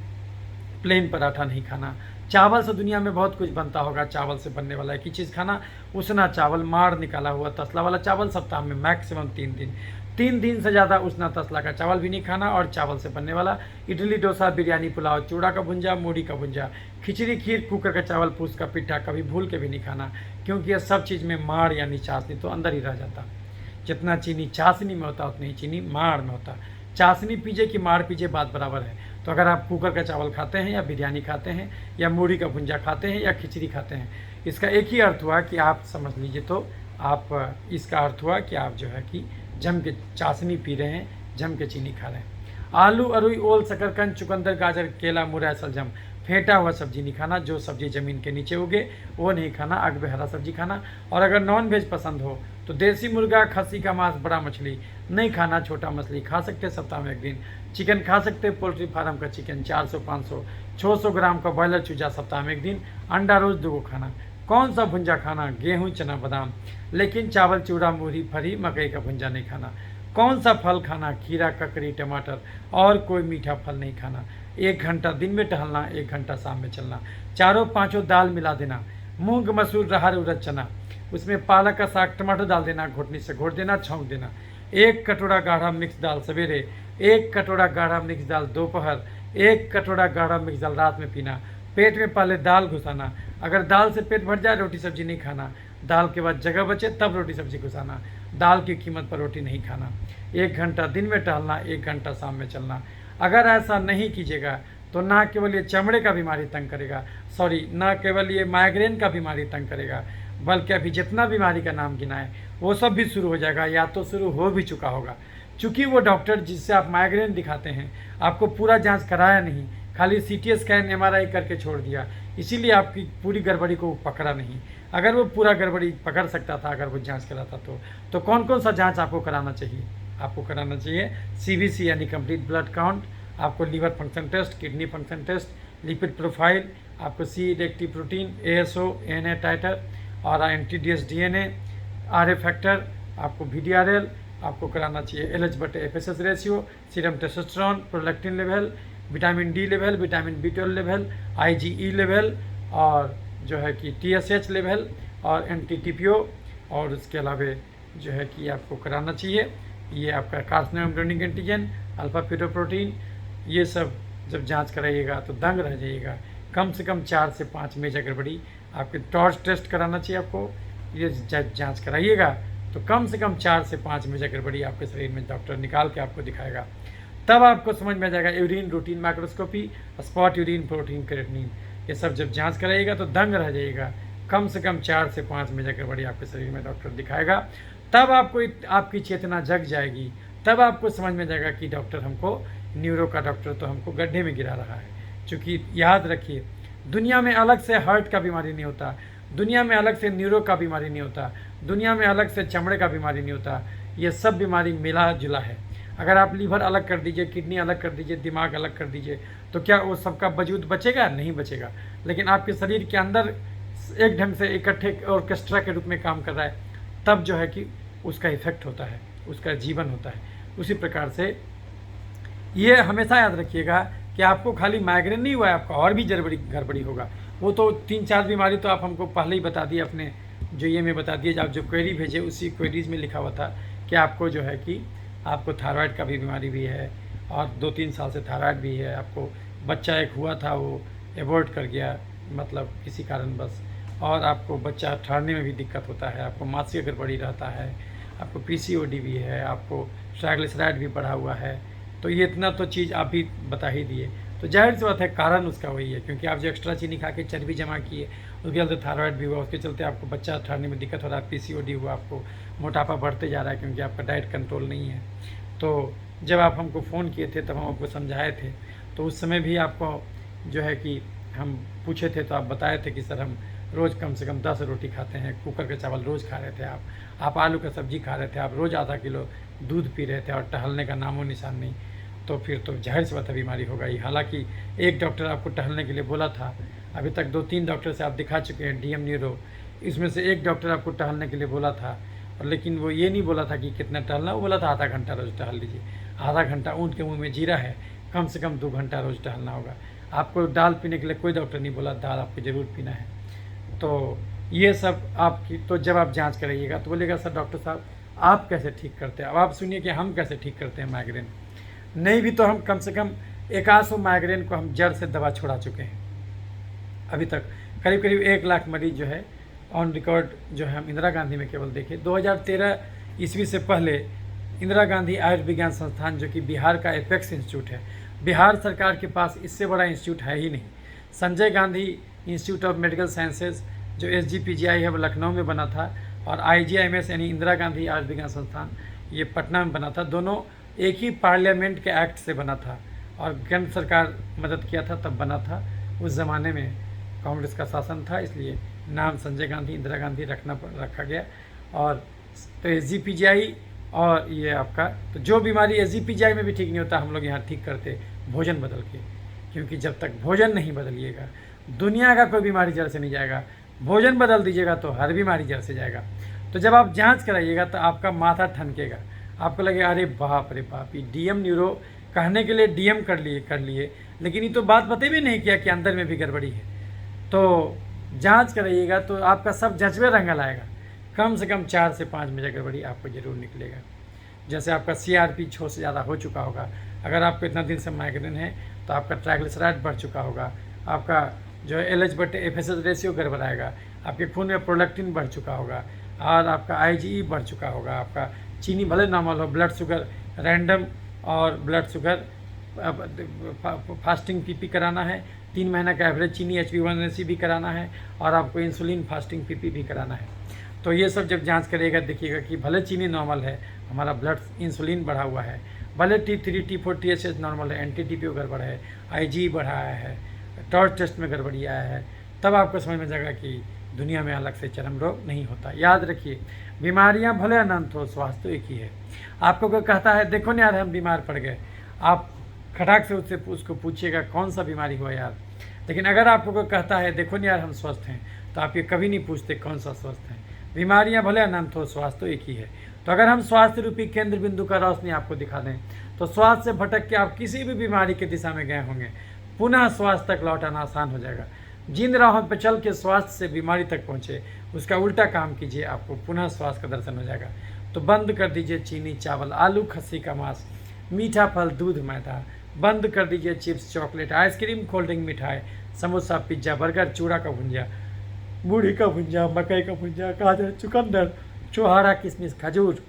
प्लेन पराठा नहीं खाना। चावल से दुनिया में बहुत कुछ बनता होगा, चावल से बनने वाला एक ही चीज़ खाना, उसना चावल, माड़ निकाला हुआ तसला वाला चावल, सप्ताह में मैक्सिमम 3 दिन। 3 दिन से ज़्यादा उसना तसला का चावल भी नहीं खाना। और चावल से बनने वाला इडली, डोसा, बिरयानी, पुलाव, चूड़ा का भुंजा, मूढ़ी का भुंजा, खिचड़ी, खीर, कुकर का चावल, पुष्प का पिट्ठा कभी भूल के भी नहीं खाना, क्योंकि यह सब चीज़ में माड़ यानी चाशनी तो अंदर ही रह जाता। जितना चीनी चाशनी में होता उतनी ही चीनी माड़ में होता। चाशनी पीजिए कि माड़ पीजिए, बात बराबर है। तो अगर आप कुकर का चावल खाते हैं या बिरयानी खाते हैं या मूढ़ी का भुंजा खाते हैं या खिचड़ी खाते हैं, इसका एक ही अर्थ हुआ कि आप समझ लीजिए, तो आप इसका अर्थ हुआ कि आप जो है कि जम के चाशनी पी रहे हैं, जम के चीनी खा रहे हैं। आलू, अरुई, ओल, शकरकंद, चुकंदर, गाजर, केला, मुरई, सलजम, फेंटा हुआ सब्जी नहीं खाना। जो सब्जी ज़मीन के नीचे उगे वो नहीं खाना। अग में हरा सब्जी खाना। और अगर नॉन वेज पसंद हो तो देसी मुर्गा, खस्सी का मांस, बड़ा मछली नहीं खाना। छोटा मछली खा सकते हैं सप्ताह में 1 दिन। चिकन खा सकते हैं, पोल्ट्री फार्म का चिकन 400, 500, 600 ग्राम का ब्रॉयलर चूजा सप्ताह में 1 दिन। अंडा रोज 2 खाना। कौन सा भुंजा खाना? गेहूँ, चना, बादाम, लेकिन चावल, चूड़ा, मूढ़ी, फरी, मकई का भुंजा नहीं खाना। कौन सा फल खाना? खीरा, ककड़ी, टमाटर और कोई मीठा फल नहीं खाना। 1 घंटा दिन में टहलना, 1 घंटा शाम में चलना। 4-5 दाल मिला देना, मूंग, मसूर, राहर, उड़द, चना, उसमें पालक का साग, टमाटर डाल देना, घोटनी से घोट देना, छौंक देना। 1 कटोरा गाढ़ा मिक्स दाल सवेरे, 1 कटोरा गाढ़ा मिक्स दाल दोपहर, 1 कटोरा गाढ़ा मिक्स दाल रात में पीना। पेट में पहले दाल घुसाना। अगर दाल से पेट भर जाए रोटी सब्जी नहीं खाना। दाल के बाद जगह बचे तब रोटी सब्जी घुसाना। दाल की कीमत पर रोटी नहीं खाना। 1 घंटा दिन में टहलना, 1 घंटा शाम में चलना। अगर ऐसा नहीं कीजिएगा तो ना केवल ये चमड़े का बीमारी तंग करेगा, ना केवल ये माइग्रेन का बीमारी तंग करेगा, बल्कि अभी जितना बीमारी का नाम गिना है वो सब भी शुरू हो जाएगा, या तो शुरू हो भी चुका होगा। चूँकि वो डॉक्टर जिससे आप माइग्रेन दिखाते हैं आपको पूरा जांच कराया नहीं, खाली CT स्कैन, MRI करके छोड़ दिया, इसीलिए आपकी पूरी गड़बड़ी को पकड़ा नहीं। अगर वो पूरा गड़बड़ी पकड़ सकता था, अगर वो जांच कराता तो कौन कौन सा जांच आपको कराना चाहिए? आपको कराना चाहिए CBC यानी कंप्लीट ब्लड काउंट, आपको liver function test, kidney function test, lipid profile, आपको C reactive protein, ASO, ANA titre और NTDS DNA, RA फैक्टर, आपको VDRL, आपको कराना चाहिए LH/FSH ratio, serum testosterone, prolactin level, vitamin D level, vitamin B12 level, IgE level और जो है कि TSH लेवल और NT-TPO, और उसके अलावा जो है कि आपको कराना चाहिए ये आपका कार्सिनोम ब्रेनिंग एंटीजन, अल्फा फेटोप्रोटीन। ये सब जब जांच कराइएगा तो दंग रह जाइएगा। कम से कम 4 से 5 मेजर गड़बड़ी आपके टॉर्च टेस्ट कराना चाहिए आपको। ये जांच कराइएगा तो कम से कम 4 से 5 मेजर गड़बड़ी आपके शरीर में डॉक्टर निकाल के आपको दिखाएगा। तब आपको समझ में आ जाएगा। Urine routine microscopy, spot urine, protein, creatinine, ये सब जब जांच कराइएगा तो दंग रह जाइएगा। कम से कम 4 से 5 मेजर गड़बड़ी आपके शरीर में डॉक्टर दिखाएगा। तब आपको आपकी चेतना जग जाएगी। तब आपको समझ में जाएगा कि डॉक्टर हमको, न्यूरो का डॉक्टर तो हमको गड्ढे में गिरा रहा है। क्योंकि याद रखिए, दुनिया में अलग से हार्ट का बीमारी नहीं होता, दुनिया में अलग से न्यूरो का बीमारी नहीं होता, दुनिया में अलग से चमड़े का बीमारी नहीं होता। ये सब बीमारी मिला जुला है। अगर आप लीवर अलग कर दीजिए, किडनी अलग कर दीजिए, दिमाग अलग कर दीजिए, तो क्या वो सबका वजूद बचेगा? नहीं बचेगा। लेकिन आपके शरीर के अंदर एक ढंग से इकट्ठे ऑर्केस्ट्रा के रूप में काम कर रहा है, तब जो है कि उसका इफेक्ट होता है, उसका जीवन होता है। उसी प्रकार से ये हमेशा याद रखिएगा कि आपको खाली माइग्रेन नहीं हुआ है, आपका और भी गड़बड़ी होगा। वो तो 3-4 बीमारी तो आप हमको पहले ही बता दिए, अपने जो ये में बता दिए, आप जो क्वेरी भेजे उसी क्वेरीज में लिखा हुआ था कि आपको जो है कि आपको थायराइड का भी बीमारी भी है और 2-3 साल से थायराइड भी है, आपको बच्चा एक हुआ था वो एबॉर्ट कर गया, मतलब किसी कारणवश, और आपको बच्चा ठहरने में भी दिक्कत होता है, आपको मासिक गड़बड़ी रहता है, आपको पीसीओडी भी है, आपको ट्राइग्लिसराइड भी बढ़ा हुआ है। तो ये इतना तो चीज़ आप भी बता ही दिए, तो जाहिर सी बात है कारण उसका वही है, क्योंकि आप जो एक्स्ट्रा चीनी खा के चर्बी जमा किए, उसके चलते थायराइड भी हुआ, उसके चलते आपको बच्चा ठहरने में दिक्कत हो रहा है, पीसीओडी हुआ, आपको मोटापा बढ़ते जा रहा है क्योंकि आपका डाइट कंट्रोल नहीं है। तो जब आप हमको फ़ोन किए थे तब हम आपको समझाए थे, तो उस समय भी आपको जो है कि हम पूछे थे तो आप बताए थे कि सर हम रोज़ कम से कम 10 रोटी खाते हैं, कुकर के चावल रोज़ खा रहे थे आप आलू का सब्जी खा रहे थे, आप रोज़ आधा किलो दूध पी रहे थे और टहलने का नामो निशान नहीं। तो फिर तो जाहिर सी बात है बीमारी होगा ही। हालांकि एक डॉक्टर आपको टहलने के लिए बोला था, अभी तक 2-3 डॉक्टर से आप दिखा चुके हैं, डीएम न्यूरो, इसमें से एक डॉक्टर आपको टहलने के लिए बोला था, और लेकिन वो ये नहीं बोला था कि कितना टहलना, वो बोला था आधा घंटा रोज़ टहल लीजिए। आधा घंटा ऊँट के मुँह में जीरा है, कम से कम 2 घंटा रोज़ टहलना होगा। आपको दाल पीने के लिए कोई डॉक्टर नहीं बोला, दाल आपको ज़रूर पीना है। तो ये सब आपकी, तो जब आप जांच कराइएगा तो बोलिएगा सर डॉक्टर साहब आप कैसे ठीक करते हैं। अब आप सुनिए कि हम कैसे ठीक करते हैं माइग्रेन। नहीं भी तो हम कम से कम 100 माइग्रेन को हम जड़ से दवा छुड़ा चुके हैं। अभी तक करीब करीब 1 लाख मरीज जो है ऑन रिकॉर्ड जो है हम इंदिरा गांधी में केवल देखे। 2013 ईस्वी से पहले इंदिरा गांधी आयुर्विज्ञान संस्थान, जो कि बिहार का एपेक्स इंस्टीट्यूट है, बिहार सरकार के पास इससे बड़ा इंस्टीट्यूट है ही नहीं। Sanjay Gandhi institute of medical sciences जो SGPGI है वो लखनऊ में बना था, और IGIMS यानी इंदिरा गांधी आयुर्विज्ञान संस्थान ये पटना में बना था। दोनों एक ही पार्लियामेंट के एक्ट से बना था और केंद्र सरकार मदद किया था तब बना था। उस ज़माने में कांग्रेस का शासन था, इसलिए नाम संजय गांधी इंदिरा गांधी रखा गया। और तो SGPGI और ये आपका, तो जो बीमारी SGPGI में भी ठीक नहीं होता हम लोग यहाँ ठीक करते भोजन बदल के, क्योंकि जब तक भोजन नहीं बदलिएगा दुनिया का कोई बीमारी जड़ से नहीं जाएगा। भोजन बदल दीजिएगा तो हर बीमारी जड़ से जाएगा। तो जब आप जांच कराइएगा तो आपका माथा ठनकेगा, आपको लगेगा अरे बाप रे बाप, ये डीएम न्यूरो कहने के लिए डीएम कर लिए, लेकिन ये तो बात बता भी नहीं किया कि अंदर में भी गड़बड़ी है। तो जांच कराइएगा तो आपका सब जज्बे रंग लाएगा। कम से कम 4 से 5 में गड़बड़ी आपको ज़रूर निकलेगा। जैसे आपका CRP 6 से ज़्यादा हो चुका होगा, अगर आपको इतना दिन से माइग्रेन है तो आपका ट्राइग्लिसराइड बढ़ चुका होगा, आपका जो है LH/FSH रेशियो गड़बड़ाएगा, आपके खून में प्रोलैक्टिन बढ़ चुका होगा, और आपका IgE बढ़ चुका होगा, आपका चीनी भले नॉर्मल हो, ब्लड शुगर रैंडम और ब्लड शुगर फास्टिंग PP कराना है, 3 महीना का एवरेज चीनी HbA1c भी कराना है, और आपको इंसुलिन फास्टिंग PP भी कराना है। तो ये सब जब जांच करिएगा देखिएगा कि भले चीनी नॉर्मल है, हमारा ब्लड इंसुलिन बढ़ा हुआ है, भले T3 T4 TSH नॉर्मल है, NT-TPO गड़बड़ है, IgE बढ़ा है, टॉर्च टेस्ट में गड़बड़ी आया है, तब आपको समझ में जाएगा कि दुनिया में अलग से चरम रोग नहीं होता। याद रखिए, बीमारियां भले अनंत हो, स्वास्थ्य तो एक ही है। आपको कोई कहता है देखो ना यार हम बीमार पड़ गए, आप खटाक से उसको पूछिएगा कौन सा बीमारी हुआ यार। लेकिन अगर आपको कोई कहता है देखो ना यार हम स्वस्थ हैं, तो आप ये कभी नहीं पूछते कौन सा स्वस्थ है। बीमारियां भले अनंत हो, स्वास्थ्य तो एक ही है। तो अगर हम स्वास्थ्य रूपी केंद्र बिंदु का रोशनी आपको दिखा दें, तो स्वास्थ्य से भटक के आप किसी भी बीमारी की दिशा में गए होंगे, पुनः स्वास्थ्य तक लौटाना आसान हो जाएगा। जिन राहों पर चल के स्वास्थ्य से बीमारी तक पहुँचे, उसका उल्टा काम कीजिए, आपको पुनः स्वास्थ्य का दर्शन हो जाएगा। तो बंद कर दीजिए चीनी, चावल, आलू, खस्सी का मांस, मीठा फल, दूध, मैदा। बंद कर दीजिए chips, chocolate, ice cream, cold drink, मिठाई, समोसा, पिज्जा, बर्गर, चूड़ा का भुंजिया, बूढ़ी का भुंजिया, मकई का भुंजिया, गाजर, चुकंदर, चोहारा, किशमिश, खजूर,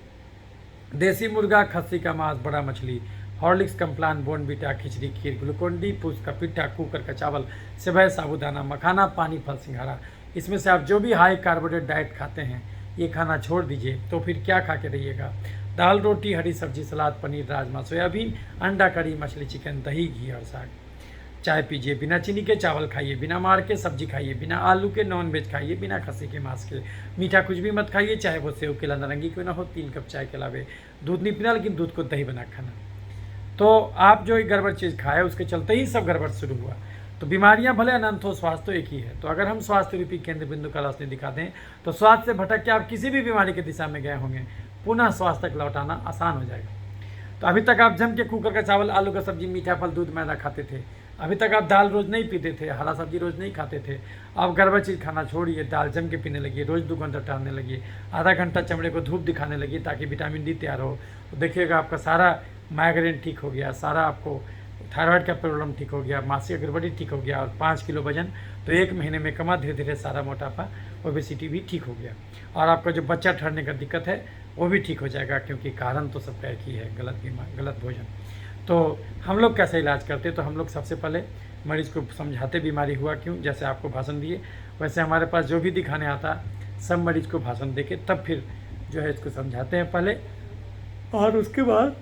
देसी मुर्गा, खस्सी का मांस, बड़ा मछली, हॉर्लिक्स, कम्प्लान, बोर्नविटा, खिचड़ी, खीर, ग्लूकोन-डी, फूस का पिट्ठा, कुकर का चावल, सेवई, साबूदाना, मखाना, पानी, फल, सिंघाड़ा। इसमें से आप जो भी हाई कार्बोहाइड्रेट डाइट खाते हैं ये खाना छोड़ दीजिए। तो फिर क्या खा के रहिएगा? दाल, रोटी, हरी सब्जी, सलाद, पनीर, राजमा, सोयाबीन, अंडा करी, मछली, चिकन, दही, घी और साग। चाय पीजिए, बिना चीनी के चावल खाइए, बिना मार के सब्जी खाइए, बिना आलू के नॉन वेज खाइए, बिना खस्सी के मांस के। मीठा कुछ भी मत खाइए, चाहे वो सेव, केला, नारंगी क्यों ना हो। 3 कप चाय के अलावे दूध नहीं पीना, लेकिन दूध को दही बना खाना। तो आप जो गड़बड़ चीज़ खाए उसके चलते ही सब गड़बड़ शुरू हुआ। तो बीमारियां भले अनंत हो, स्वास्थ्य तो एक ही है। तो अगर हम स्वास्थ्य रूपी केंद्र बिंदु का रोशनी दिखा दें तो स्वास्थ्य से भटक के आप किसी भी बीमारी की दिशा में गए होंगे, पुनः स्वास्थ्य तक लौटाना आसान हो जाएगा। तो अभी तक आप जम के कुकर का चावल, आलू का सब्जी, मीठा फल, दूध, मैदा खाते थे। अभी तक आप दाल रोज़ नहीं पीते थे, हरा सब्जी रोज़ नहीं खाते थे। आप गड़बड़ चीज़ खाना छोड़िए, दाल जम के पीने लगिए, रोज़ 2 घंटा टहलने लगिए, आधा घंटा चमड़े को धूप दिखाने लगिए ताकि विटामिन डी तैयार हो। तो देखिएगा आपका सारा माइग्रेन ठीक हो गया, सारा आपको थायराइड का प्रॉब्लम ठीक हो गया, मासिक गड़बड़ी ठीक हो गया, और 5 किलो वजन तो 1 महीने में कमा, धीरे धीरे सारा मोटापा, ओबेसिटी भी ठीक हो गया। और आपका जो बच्चा ठहरने का दिक्कत है वो भी ठीक हो जाएगा, क्योंकि कारण तो सबका एक ही है, गलत भोजन। तो हम लोग कैसे इलाज करते, तो हम लोग सबसे पहले मरीज़ को समझाते बीमारी हुआ क्यों, जैसे आपको भाषण दिए वैसे हमारे पास जो भी दिखाने आता सब मरीज़ को भाषण दे के तब फिर जो है इसको समझाते हैं पहले, और उसके बाद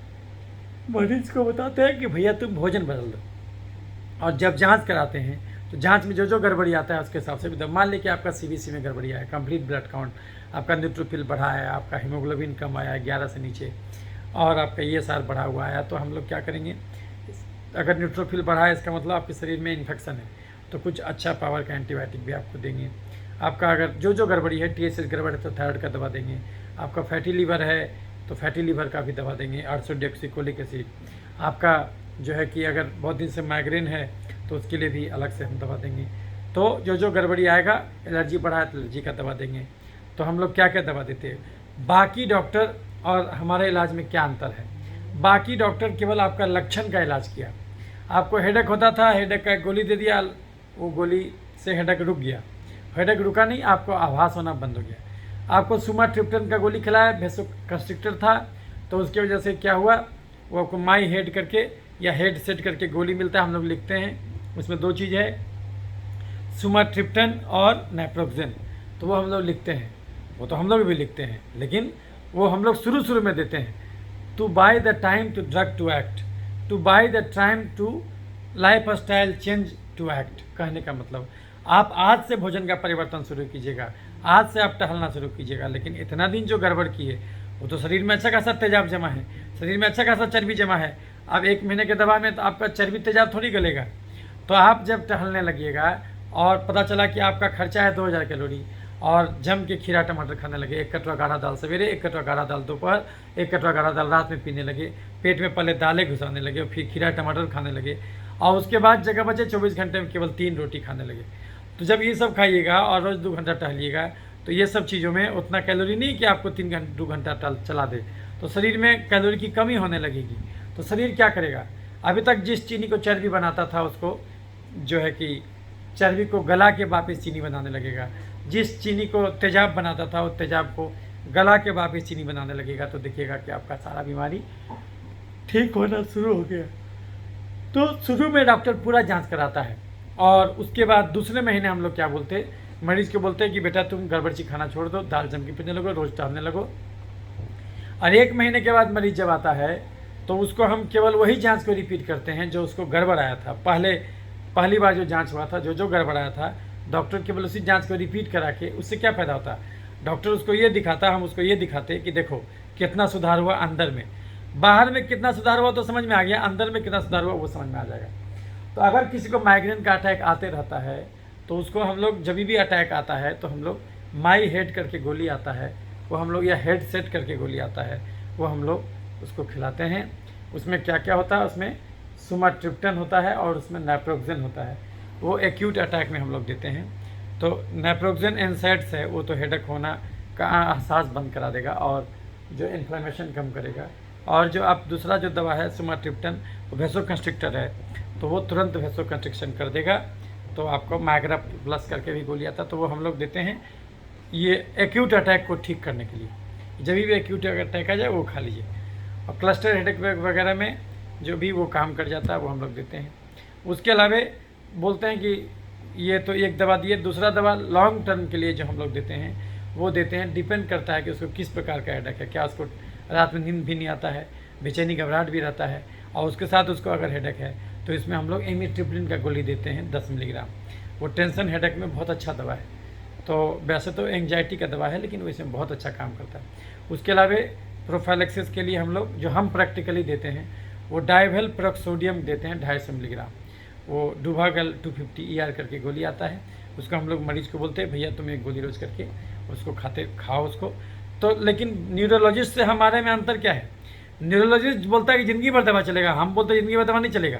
मरीज़ को बताते हैं कि भैया तुम भोजन बदल दो। और जब जांच कराते हैं तो जांच में जो जो गड़बड़ी आता है उसके हिसाब से भी दो। मान लीजिए आपका सीबीसी में गड़बड़ी आया, कंप्लीट ब्लड काउंट, आपका न्यूट्रोफिल बढ़ा है, आपका हीमोग्लोबिन कम आया 11 से नीचे, और आपका ESR बढ़ा हुआ आया, तो हम लोग क्या करेंगे, अगर न्यूट्रोफिल बढ़ा है इसका मतलब आपके शरीर में इन्फेक्शन है, तो कुछ अच्छा पावर का एंटीबायोटिक भी आपको देंगे। आपका अगर जो जो गड़बड़ी है, TSH गड़बड़ है तो थायराइड का दवा देंगे। आपका फैटी लीवर है तो फैटी लीवर का भी दवा देंगे, ऑर्थोडेक्सिकोलिक एसिड। आपका जो है कि अगर बहुत दिन से माइग्रेन है तो उसके लिए भी अलग से हम दवा देंगे। तो जो जो गड़बड़ी आएगा, एलर्जी बढ़ा है तो एलर्जी का दवा देंगे। तो हम लोग क्या क्या दवा देते हैं। बाकी डॉक्टर और हमारे इलाज में क्या अंतर है, बाकी डॉक्टर केवल आपका लक्षण का इलाज किया। आपको हेडेक होता था, हेडेक का एक गोली दे दिया, वो गोली से हेडेक रुक गया। हेडेक रुका नहीं, आपको आभास होना बंद हो गया। आपको सुमाट्रिप्टन का गोली खिलाया, वेसोकंस्ट्रिक्टर था, तो उसकी वजह से क्या हुआ, वो आपको माई हेड करके या हेड सेट करके गोली मिलता है, हम लोग लिखते हैं। उसमें 2 चीज़ है, सुमाट्रिप्टन और नेप्रोक्सेन, तो वो हम लोग लिखते हैं। वो तो हम लोग भी लिखते हैं, लेकिन वो हम लोग शुरू में देते हैं। To buy the time to drug to act, to buy the time to life style change to act. कहने का मतलब आप आज से भोजन का परिवर्तन शुरू कीजिएगा, आज से आप टहलना शुरू कीजिएगा, लेकिन इतना दिन जो गड़बड़ की है वो तो शरीर में अच्छा खासा तेजाब जमा है, शरीर में अच्छा खासा चर्बी जमा है। अब 1 महीने के दवा में तो आपका चर्बी तेजाब थोड़ी गलेगा। तो आप जब टहलने लगिएगा और पता चला कि आपका खर्चा है 2000 कैलोरी, और जम के खीरा टमाटर खाने लगे, 1 कटोरा गाढ़ा दाल सवेरे, 1 कटोरा गाढ़ा दाल दोपहर, 1 कटोरा गाढ़ा दाल रात में पीने लगे, पेट में पहले दालें घुसाने लगे और फिर खीरा टमाटर खाने लगे, और उसके बाद जगह बचे 24 घंटे में केवल 3 रोटी खाने लगे। तो जब ये सब खाइएगा और रोज़ 2 घंटा टहलिएगा, तो ये सब चीज़ों में उतना कैलोरी नहीं कि आपको 2 घंटा चला दे, तो शरीर में कैलोरी की कमी होने लगेगी। तो शरीर क्या करेगा, अभी तक जिस चीनी को चर्बी बनाता था उसको जो है कि चर्बी को गला के वापस चीनी बनाने लगेगा, जिस चीनी को तेजाब बनाता था उस तेजाब को गला के वापस चीनी बनाने लगेगा। तो देखिएगा कि आपका सारा बीमारी ठीक होना शुरू हो गया। तो शुरू में डॉक्टर पूरा जांच कराता है, और उसके बाद दूसरे महीने हम लोग क्या बोलते हैं, मरीज़ को बोलते हैं कि बेटा तुम गड़बड़ चीज खाना छोड़ दो, दाल जम के पीने लगो, रोज़ टहलने लगो। और 1 महीने के बाद मरीज जब आता है तो उसको हम केवल वही जांच को रिपीट करते हैं जो उसको गड़बड़ आया था, पहली बार जो जांच हुआ था, जो गड़बड़ आया था, डॉक्टर केवल उसी जांच को रिपीट करा के उससे क्या फ़ायदा होता, डॉक्टर उसको ये दिखाता, हम उसको ये दिखाते कि देखो कितना सुधार हुआ अंदर में। बाहर में कितना सुधार हुआ तो समझ में आ गया, अंदर में कितना सुधार हुआ वो समझ में आ जाएगा। तो अगर किसी को माइग्रेन का अटैक आते रहता है तो उसको हम लोग, जब भी अटैक आता है तो हम लोग माई हेड करके गोली आता है, वो हम लोग, या हेड सेट करके गोली आता है, वो हम लोग उसको खिलाते हैं। उसमें क्या क्या होता है, उसमें सुमाट्रिप्टन होता है और उसमें नेप्रोक्सेन होता है, वो एक्यूट अटैक में हम लोग देते हैं। तो नेप्रोक्सेन एनसाइड्स है, वो तो हेडेक होना का एहसास बंद करा देगा और जो इन्फ्लेमेशन कम करेगा। और जो आप दूसरा जो दवा है सुमाट्रिप्टन, वो वेसोकंस्ट्रिक्टर है, तो वो तुरंत वेसोकंस्ट्रिक्शन कर देगा। तो आपको मैग्रा प्लस करके भी गोली आता, तो वो हम लोग देते हैं ये एक्यूट अटैक को ठीक करने के लिए। जब भी एक्यूट अटैक आ जाए वो खा लीजिए। और क्लस्टर हेडेक वगैरह में जो भी वो काम कर जाता है वो हम लोग देते हैं। उसके अलावा बोलते हैं कि ये तो एक दवा दिए, दूसरा दवा लॉन्ग टर्म के लिए जो हम लोग देते हैं वो देते हैं। डिपेंड करता है कि उसको किस प्रकार का हेडेक है, क्या उसको रात में नींद भी नहीं आता है, बेचैनी घबराहट भी रहता है, और उसके साथ उसको अगर हेडेक है तो इसमें हम लोग एमिट्रिप्टिन का गोली देते हैं 10 मिलीग्राम। वो टेंशन हेडेक में बहुत अच्छा दवा है। तो वैसे तो एंजाइटी का दवा है लेकिन वो इसमें बहुत अच्छा काम करता है। उसके अलावा प्रोफाइलैक्सिस के लिए हम लोग जो हम प्रैक्टिकली देते हैं वो डाइवेल पेरोक्सोडियम देते हैं 250 मिलीग्राम। वो डुभागल 250 ER करके गोली आता है, उसको हम लोग मरीज को बोलते हैं भैया तुम एक गोली रोज करके उसको खाओ उसको। तो लेकिन न्यूरोलॉजिस्ट से हमारे में अंतर क्या है, न्यूरोलॉजिस्ट बोलता है कि ज़िंदगी भर दवा चलेगा, हम बोलते हैं ज़िंदगी भर दवा नहीं चलेगा।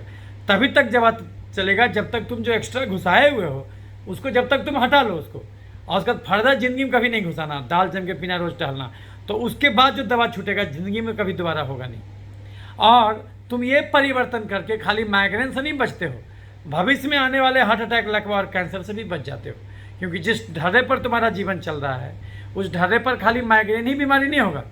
तभी तक दवा चलेगा जब तक तुम जो एक्स्ट्रा घुसाए हुए हो उसको जब तक तुम हटा लो उसको, और उसके बाद फर्दर ज़िंदगी में कभी नहीं घुसाना, दाल जम के पीना, रोज़ टहलना, तो उसके बाद जो दवा छूटेगा ज़िंदगी में कभी दोबारा होगा नहीं। और तुम ये परिवर्तन करके खाली माइग्रेन से नहीं बचते हो, भविष्य में आने वाले हार्ट अटैक, लकवा और कैंसर से भी बच जाते हो। क्योंकि जिस ढर्रे पर तुम्हारा जीवन चल रहा है उस ढर्रे पर खाली माइग्रेन ही बीमारी नहीं होगा,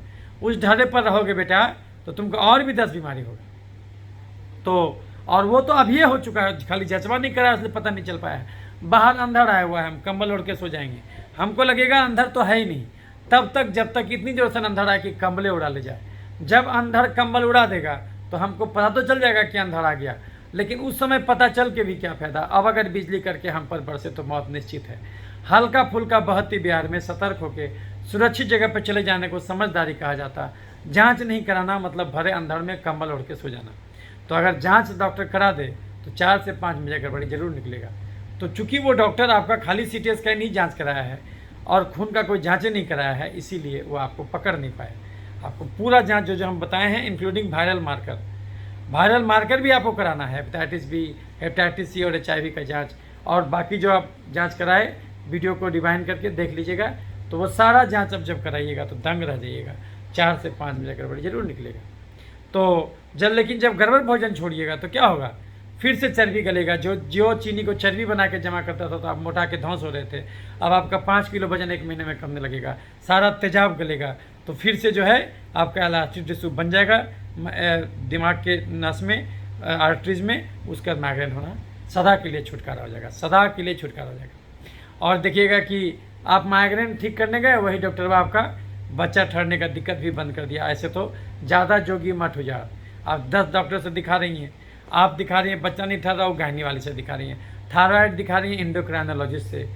उस ढर्रे पर रहोगे बेटा तो तुमको और भी 10 बीमारी होगा। तो और वो तो अभी हो चुका है, खाली जज्बा नहीं करा इसलिए पता नहीं चल पाया है। बाहर अंधड़ आया हुआ है, हम कंबल ओढ़ के सो जाएंगे, हमको लगेगा अंधड़ तो है ही नहीं, तब तक जब तक इतनी जोर से अंधड़ आए कि कंबले उड़ा ले जाए। जब अंधड़ कंबल उड़ा देगा तो हमको पता तो चल जाएगा कि अंधड़ आ गया, लेकिन उस समय पता चल के भी क्या फ़ायदा। अब अगर बिजली करके हम पर बरसे तो मौत निश्चित है। हल्का फुल्का बहती बिहार में सतर्क होकर सुरक्षित जगह पर चले जाने को समझदारी कहा जाता। जांच नहीं कराना मतलब भरे अंधड़ में कंबल ओढ़ के सो जाना। तो अगर जांच डॉक्टर करा दे तो 4 से 5 महीने गड़बड़ी जरूर निकलेगा। तो चूंकि वो डॉक्टर आपका खाली CT स्कैन ही जांच कराया है और खून का कोई जांच नहीं कराया है, इसीलिए वो आपको पकड़ नहीं पाए। आपको पूरा जांच जो हम बताए हैं इंक्लूडिंग वायरल मार्कर भी आपको कराना है, हेपेटाइटिस B, हेपेटाइटिस C और HIV का जाँच, और बाकी जो आप जाँच कराए वीडियो को डिवाइन करके देख लीजिएगा। तो वो सारा जाँच अब जब कराइएगा तो दंग रह जाइएगा, 4 से 5 महीने गड़बड़ी जरूर निकलेगा। तो लेकिन जब गड़बड़ भोजन छोड़िएगा तो क्या होगा, फिर से चर्बी गलेगा। जो चीनी को चर्बी बना के जमा करता था तो आप मोटा के धौंस हो रहे थे, अब आपका 5 किलो वजन 1 महीने में कमने लगेगा, सारा तेजाब गलेगा, तो फिर से जो है आपका इलास्टिक टिश्यू बन जाएगा दिमाग के नस में, आर्टरीज में, उसका माइग्रेन होना सदा के लिए छुटकारा हो जाएगा, सदा के लिए छुटकारा हो जाएगा। और देखिएगा कि आप माइग्रेन ठीक करने गए, वही डॉक्टर बाब आपका बच्चा ठहरने का दिक्कत भी बंद कर दिया। ऐसे तो ज़्यादा जोगी मत हो जाओ। आप 10 डॉक्टर से दिखा रही हैं, आप दिखा रही हैं बच्चा नहीं ठहर रहा, वो गायनी वाली से दिखा रही हैं, थायराइड दिखा रही हैं एंडोक्राइनोलॉजिस्ट से,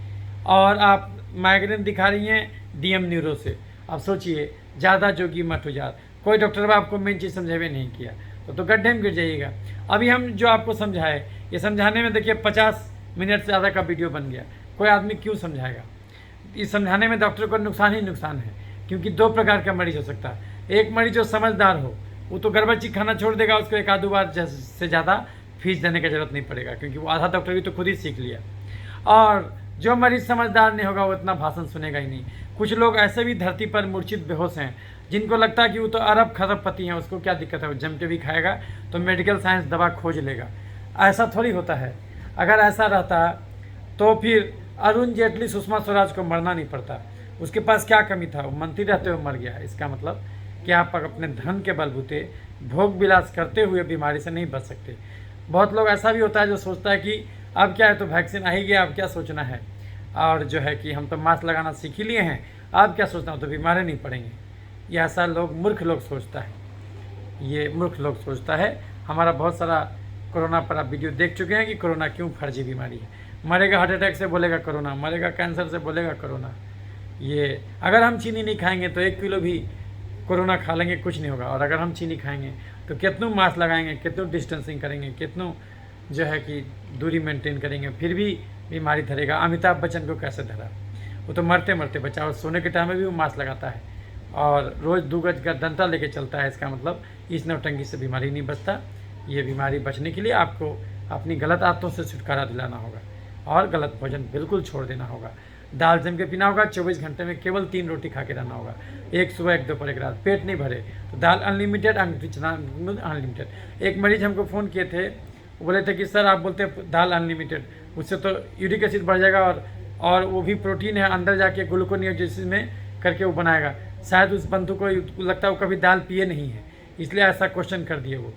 और आप माइग्रेन दिखा रही हैं DM न्यूरो से। अब सोचिए ज़्यादा जोगी मत हो जाओ। कोई डॉक्टर आपको मेन चीज़ समझावे नहीं किया तो गड्ढे में गिर जाइएगा। अभी हम जो आपको समझाए, ये समझाने में देखिए 50 मिनट से ज़्यादा का वीडियो बन गया। कोई आदमी क्यों समझाएगा, इस समझाने में डॉक्टर को नुकसान ही नुकसान है। क्योंकि 2 प्रकार का मरीज हो सकता है। एक मरीज जो समझदार हो वो तो गड़बड़ चीज खाना छोड़ देगा, उसको 1-2 बार से ज़्यादा फीस देने की जरूरत नहीं पड़ेगा, क्योंकि वो आधा डॉक्टर भी तो खुद ही सीख लिया। और जो मरीज समझदार नहीं होगा वो इतना भाषण सुनेगा ही नहीं। कुछ लोग ऐसे भी धरती पर मूर्छित बेहोश हैं जिनको लगता है कि वो तो अरब खरबपति हैं, उसको क्या दिक्कत है, वो जम के भी खाएगा तो मेडिकल साइंस दवा खोज लेगा। ऐसा थोड़ी होता है। अगर ऐसा रहता तो फिर अरुण जेटली, सुषमा स्वराज को मरना नहीं पड़ता। उसके पास क्या कमी था, वो मंत्री रहते हुए मर गया। इसका मतलब कि आप अपने धन के बलबूते भोग विलास करते हुए बीमारी से नहीं बच सकते। बहुत लोग ऐसा भी होता है जो सोचता है कि अब क्या है, तो वैक्सीन आ ही गया, अब क्या सोचना है, और जो है कि हम तो मास्क लगाना सीख ही लिए हैं, अब क्या सोचना हो, तो बीमारी नहीं पड़ेंगे। ये ऐसा मूर्ख लोग सोचता है, ये मूर्ख लोग सोचता है। हमारा बहुत सारा कोरोना पर आप वीडियो देख चुके हैं कि कोरोना क्यों फर्जी बीमारी है। मरेगा हार्ट अटैक से बोलेगा कोरोना, मरेगा कैंसर से बोलेगा कोरोना। ये अगर हम चीनी नहीं खाएंगे तो 1 किलो भी कोरोना खा लेंगे, कुछ नहीं होगा। और अगर हम चीनी खाएंगे तो कितनों मास्क लगाएंगे, कितनों डिस्टेंसिंग करेंगे, कितनों जो है कि दूरी मेंटेन करेंगे, फिर भी बीमारी धरेगा। अमिताभ बच्चन को कैसे धरा, वो तो मरते मरते बचा, और सोने के टाइम में भी वो मास्क लगाता है और रोज़ 2 गज का डंडा लेके चलता है। इसका मतलब इस नौटंकी से बीमारी नहीं बचता। ये बीमारी बचने के लिए आपको अपनी गलत आदतों से छुटकारा दिलाना होगा और गलत भोजन बिल्कुल छोड़ देना होगा। दाल जम के पीना होगा, 24 घंटे में केवल 3 रोटी खा के रहना होगा, 1 सुबह 1 दोपहर 1 रात। पेट नहीं भरे तो दाल अनलिमिटेड, अंगूठी चना अनलिमिटेड। एक मरीज हमको फ़ोन किए थे, वो बोले थे कि सर आप बोलते हैं दाल अनलिमिटेड, उससे तो यूरिक एसिड बढ़ जाएगा और वो भी प्रोटीन है, अंदर जाके ग्लूकोनियोजेसिस में करके वो बनाएगा। शायद उस बंधु को लगता है वो कभी दाल पिए नहीं है, इसलिए ऐसा क्वेश्चन कर दिए। वो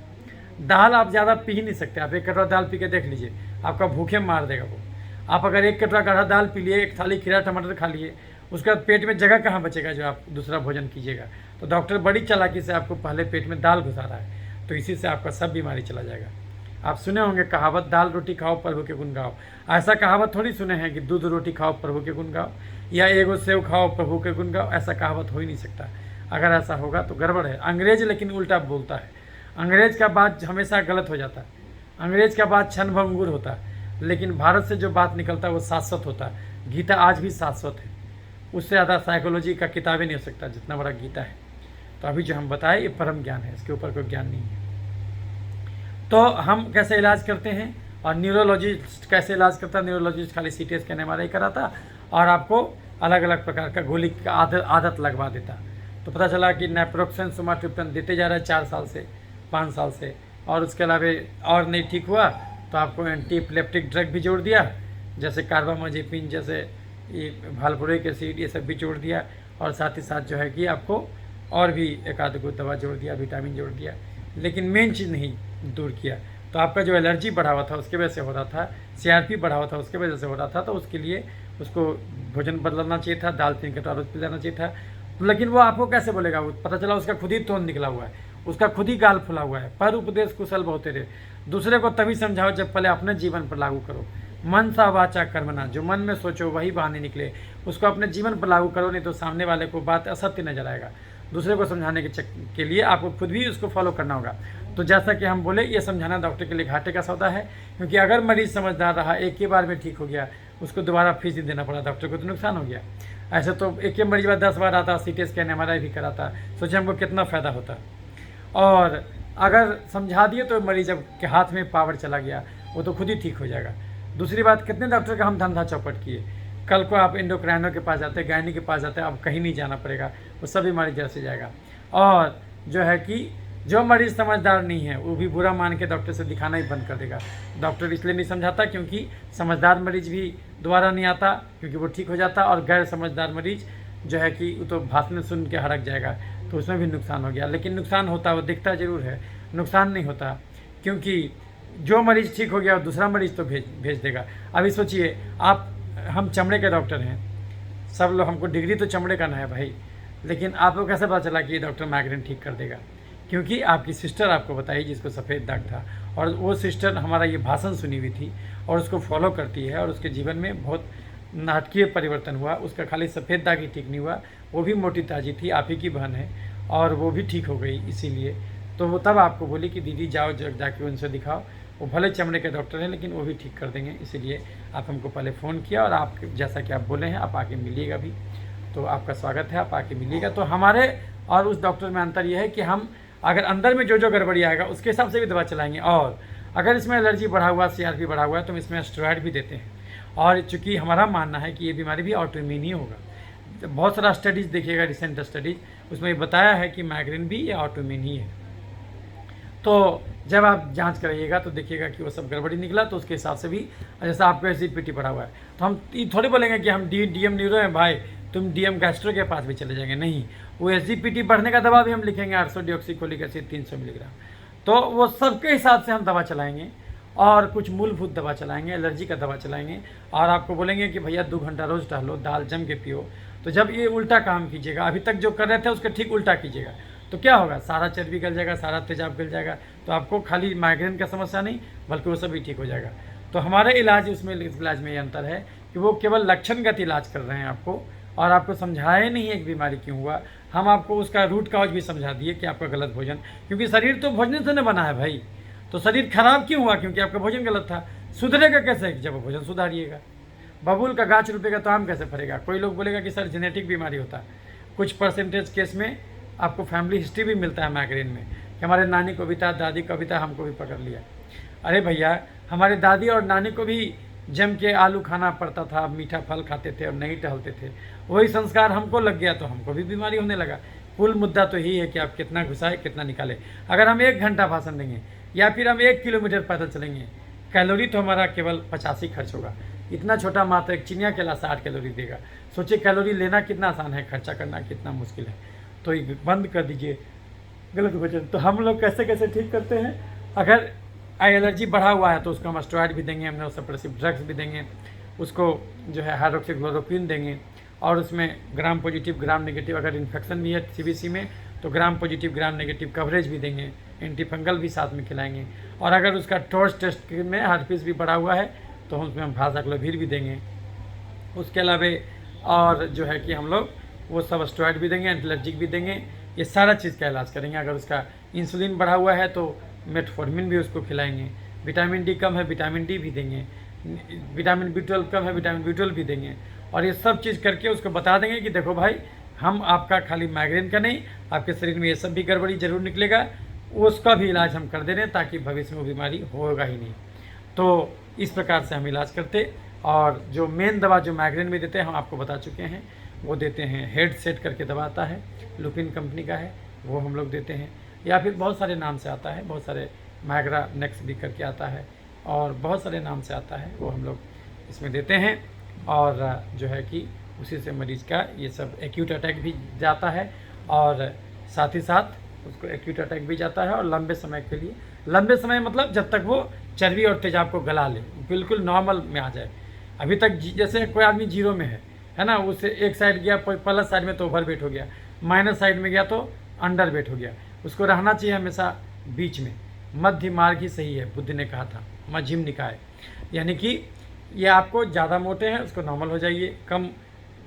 दाल आप ज़्यादा पी ही नहीं सकते। आप 1 कटोरा दाल पी के देख लीजिए, आपका भूखे मार देगा वो। आप अगर 1 कटोरा गाढ़ा दाल पी लिए, 1 थाली खीरा टमाटर खा लिए, उसके बाद पेट में जगह कहाँ बचेगा जो आप दूसरा भोजन कीजिएगा। तो डॉक्टर बड़ी चालाकी से आपको पहले पेट में दाल घुसा रहा है, तो इसी से आपका सब बीमारी चला जाएगा। आप सुने होंगे कहावत, दाल रोटी खाओ प्रभु के गुण गाओ। ऐसा कहावत थोड़ी सुने हैं कि दूध रोटी खाओ प्रभु के गुण गाओ, या एगो सेव खाओ प्रभु के गुण गाओ। ऐसा कहावत हो ही नहीं सकता। अगर ऐसा होगा तो गड़बड़ है। अंग्रेज लेकिन उल्टा बोलता है। अंग्रेज का बात हमेशा गलत हो जाता है। अंग्रेज का बात क्षणभंगुर होता है, लेकिन भारत से जो बात निकलता है वो शाश्वत होता है। गीता आज भी शाश्वत है, उससे ज़्यादा साइकोलॉजी का किताब ही नहीं हो सकता जितना बड़ा गीता है। तो अभी जो हम बताए ये परम ज्ञान है, इसके ऊपर कोई ज्ञान नहीं है। तो हम कैसे इलाज करते हैं और न्यूरोलॉजिस्ट कैसे इलाज करता है? न्यूरोलॉजिस्ट खाली CT स्कैन MRI कराता और आपको अलग अलग प्रकार का गोली का आदत लगवा देता। तो पता चला कि नेप्रोक्सन सुमाट्रिप्टन देते जा रहा है 4 साल से 5 साल से, और उसके अलावा और नहीं ठीक हुआ तो आपको एंटी एपिलेप्टिक ड्रग भी जोड़ दिया, जैसे कार्बामाजेपिन, जैसे ये वाल्प्रोइक एसिड, ये सब भी जोड़ दिया, और साथ ही साथ जो है कि आपको और भी एक आध को दवा जोड़ दिया, विटामिन जोड़ दिया, लेकिन मेन चीज़ नहीं दूर किया। तो आपका जो एलर्जी बढ़ा हुआ था उसके वजह से हो रहा था, CRP बढ़ा हुआ था उसके वजह से हो रहा था, तो उसके लिए उसको भोजन बदलना चाहिए था, दाल 3 कटोरा रोज पिलाना चाहिए था। लेकिन वो आपको कैसे बोलेगा? वो पता चला उसका खुद ही तोंद निकला हुआ है, उसका खुद ही गाल फुला हुआ है। पर उपदेश कुशल बहुते रे, दूसरे को तभी समझाओ जब पहले अपने जीवन पर लागू करो। मन सा वाचा कर्मना, जो मन में सोचो वही बहाने निकले, उसको अपने जीवन पर लागू करो, नहीं तो सामने वाले को बात असत्य नजर आएगा। दूसरे को समझाने के लिए आपको खुद भी उसको फॉलो करना होगा। तो जैसा कि हम बोले, ये समझाना डॉक्टर के लिए घाटे का सौदा है, क्योंकि अगर मरीज समझदार रहा, एक ही बार में ठीक हो गया, उसको दोबारा फीस नहीं देना पड़ा, डॉक्टर को तो नुकसान हो गया। ऐसे तो एक ही मरीज बार 10 बार आता, CT स्कैन MRI भी कराता, सोचे हमको कितना फ़ायदा होता। और अगर समझा दिए तो मरीज के हाथ में पावर चला गया, वो तो खुद ही ठीक हो जाएगा। दूसरी बात, कितने डॉक्टर का हम धंधा चौपट किए। कल को आप एंडोक्राइनो के पास जाते, गायनी के पास जाते, अब कहीं नहीं जाना पड़ेगा, वो सब बीमारी जड़ से जाएगा। और जो है कि जो मरीज़ समझदार नहीं है वो भी बुरा मान के डॉक्टर से दिखाना ही बंद कर देगा। डॉक्टर इसलिए नहीं समझाता क्योंकि समझदार मरीज भी दोबारा नहीं आता, क्योंकि वो ठीक हो जाता, और गैर समझदार मरीज जो है कि वो तो भाषण सुन के हड़क जाएगा, तो उसमें भी नुकसान हो गया। लेकिन नुकसान होता, वो दिखता जरूर है, नुकसान नहीं होता, क्योंकि जो मरीज़ ठीक हो गया वो दूसरा मरीज़ तो भेज देगा। अभी सोचिए आप, हम चमड़े के डॉक्टर हैं, सब लोग, हमको डिग्री तो चमड़े का ना है भाई, लेकिन आपको कैसे पता चला कि ये डॉक्टर माइग्रेन ठीक कर देगा? क्योंकि आपकी सिस्टर आपको बताई जिसको सफ़ेद दाग था, और वो सिस्टर हमारा ये भाषण सुनी हुई थी और उसको फॉलो करती है, और उसके जीवन में बहुत नाटकीय परिवर्तन हुआ। उसका खाली सफ़ेद दाग ही ठीक नहीं हुआ, वो भी मोटी ताजी थी, आप ही की बहन है, और वो भी ठीक हो गई। इसीलिए तो वो तब आपको बोली कि दीदी जाओ जाके उनसे दिखाओ, वो भले चमड़े के डॉक्टर हैं लेकिन वो भी ठीक कर देंगे। इसीलिए आप हमको पहले फ़ोन किया, और आप जैसा कि आप बोले हैं आप आके मिलिएगा भी, तो आपका स्वागत है, आप आके मिलिएगा। तो हमारे और उस डॉक्टर में अंतर यह है कि हम अगर अंदर में जो गड़बड़ी आएगा उसके हिसाब से भी दवा चलाएंगे, और अगर इसमें एलर्जी बढ़ा हुआ, CRP बढ़ा हुआ है, तो हम इसमें स्टेरॉइड भी देते हैं। और चूँकि हमारा मानना है कि ये बीमारी भी ऑटोइम्यून ही होगा, तो बहुत सारा स्टडीज़ देखिएगा, रिसेंट स्टडीज़, उसमें ये बताया है कि माइग्रेन भी ये ऑटोइम्यून ही है। तो जब आप जांच कराइएगा तो देखिएगा कि वो सब गड़बड़ी निकला, तो उसके हिसाब से भी, जैसा आपको SGPT बढ़ा हुआ है, तो हम ये थोड़ी बोलेंगे कि हम DM न्यूरो हैं भाई, तुम DM गैस्ट्रो के पास भी चले जाएंगे, नहीं। वो SGPT बढ़ने का दवा भी हम लिखेंगे 800 डिऑक्सीकोलिक एसिड 300 मिलीग्राम, तो वो सबके हिसाब से हम दवा चलाएंगे, और कुछ मूलभूत दवा चलाएंगे, एलर्जी का दवा चलाएंगे, और आपको बोलेंगे कि भैया 2 घंटा रोज़ टहलो, दाल जम के पियो। तो जब ये उल्टा काम कीजिएगा, अभी तक जो कर रहे थे उसका ठीक उल्टा कीजिएगा, तो क्या होगा? सारा चर्बी गल जाएगा, सारा तेजाब गल जाएगा, तो आपको खाली माइग्रेन का समस्या नहीं बल्कि वो सब भी ठीक हो जाएगा। तो हमारे इलाज उसमें, इलाज में ये अंतर है कि वो केवल लक्षणगत इलाज कर रहे हैं आपको, और आपको समझाए नहीं एक बीमारी क्यों हुआ, हम आपको उसका रूट काज भी समझा दिए कि आपका गलत भोजन, क्योंकि शरीर तो भोजन से न बना है भाई, तो शरीर खराब क्यों हुआ? क्योंकि आपका भोजन गलत था। सुधरेगा कैसे? जब भोजन सुधारिएगा। बबूल का गाछ रुपेगा तो आम कैसे फरेगा? कोई लोग बोलेगा कि सर जेनेटिक बीमारी होता है, कुछ परसेंटेज केस में आपको फैमिली हिस्ट्री भी मिलता है माइग्रेन में, कि हमारे नानी को भी था, दादी को भी था, हमको भी पकड़ लिया। अरे भैया, हमारे दादी और नानी को भी जम के आलू खाना पड़ता था, मीठा फल खाते थे और नहीं टहलते थे, वही संस्कार हमको लग गया तो हमको भी बीमारी होने लगा। कुल मुद्दा तो यही है कि आप कितना घुसाए कितना निकाले। अगर हम 1 घंटा भाषण देंगे या फिर हम 1 किलोमीटर पैदल चलेंगे, कैलोरी तो हमारा केवल 85 खर्च होगा। इतना छोटा मात्र एक चिनिया केला 60 कैलोरी देगा। सोचिए कैलोरी लेना कितना आसान है, खर्चा करना कितना मुश्किल है। तो ये बंद कर दीजिए गलत भोजन। तो हम लोग कैसे कैसे ठीक करते हैं? अगर एलर्जी बढ़ा हुआ है तो उसको हम स्टेरॉइड भी देंगे, इम्यूनो सप्रेसिव ड्रग्स भी देंगे, उसको जो है हाइड्रोक्सीक्लोरोक्विन देंगे, और उसमें ग्राम पॉजिटिव ग्राम नेगेटिव, अगर इन्फेक्शन भी है CBC में तो gram positive gram negative coverage भी देंगे, एंटीफंगल भी साथ में खिलाएंगे। और अगर उसका टॉर्च टेस्ट में हर्पीस भी बढ़ा हुआ है तो हम उसमें भासाक्लोविर भी देंगे। उसके अलावा और जो है कि हम लोग वो सब स्टेरॉइड भी देंगे, एंटीएलर्जिक भी देंगे, ये सारा चीज़ का इलाज करेंगे। अगर उसका इंसुलिन बढ़ा हुआ है तो मेटफॉर्मिन भी उसको खिलाएंगे। विटामिन डी कम है, विटामिन डी भी देंगे, विटामिन B12 कम है, विटामिन B12 भी देंगे, और ये सब चीज़ करके उसको बता देंगे कि देखो भाई, हम आपका खाली माइग्रेन का नहीं, आपके शरीर में ये सब भी गड़बड़ी जरूर निकलेगा, उसका भी इलाज हम कर दे रहे हैं ताकि भविष्य में वो बीमारी होगा ही नहीं। तो इस प्रकार से हम इलाज करते, और जो मेन दवा जो माइग्रेन में देते हैं हम आपको बता चुके हैं, वो देते हैं हेड सेट करके दवा आता है, लुपिन कंपनी का है, वो हम लोग देते हैं, या फिर बहुत सारे नाम से आता है, बहुत सारे माइग्रा नेक्स भी करके आता है, और बहुत सारे नाम से आता है, वो हम लोग इसमें देते हैं। और जो है कि उसी से मरीज़ का ये सब एक्यूट अटैक भी जाता है, और साथ ही साथ उसको एक्यूट अटैक भी जाता है, और लंबे समय के लिए, लंबे समय मतलब जब तक वो चर्बी और तेजाब को गला ले, बिल्कुल नॉर्मल में आ जाए। अभी तक जैसे कोई आदमी जीरो में है ना, उससे एक साइड गया प्लस साइड में तो ओवर वेट हो गया, माइनस साइड में गया तो अंडर वेट हो गया, उसको रहना चाहिए हमेशा बीच में, मध्य मार्ग ही सही है, बुद्ध ने कहा था, मध्यम निकाय। यानी कि ये आपको ज़्यादा मोटे हैं उसको नॉर्मल हो जाइए, कम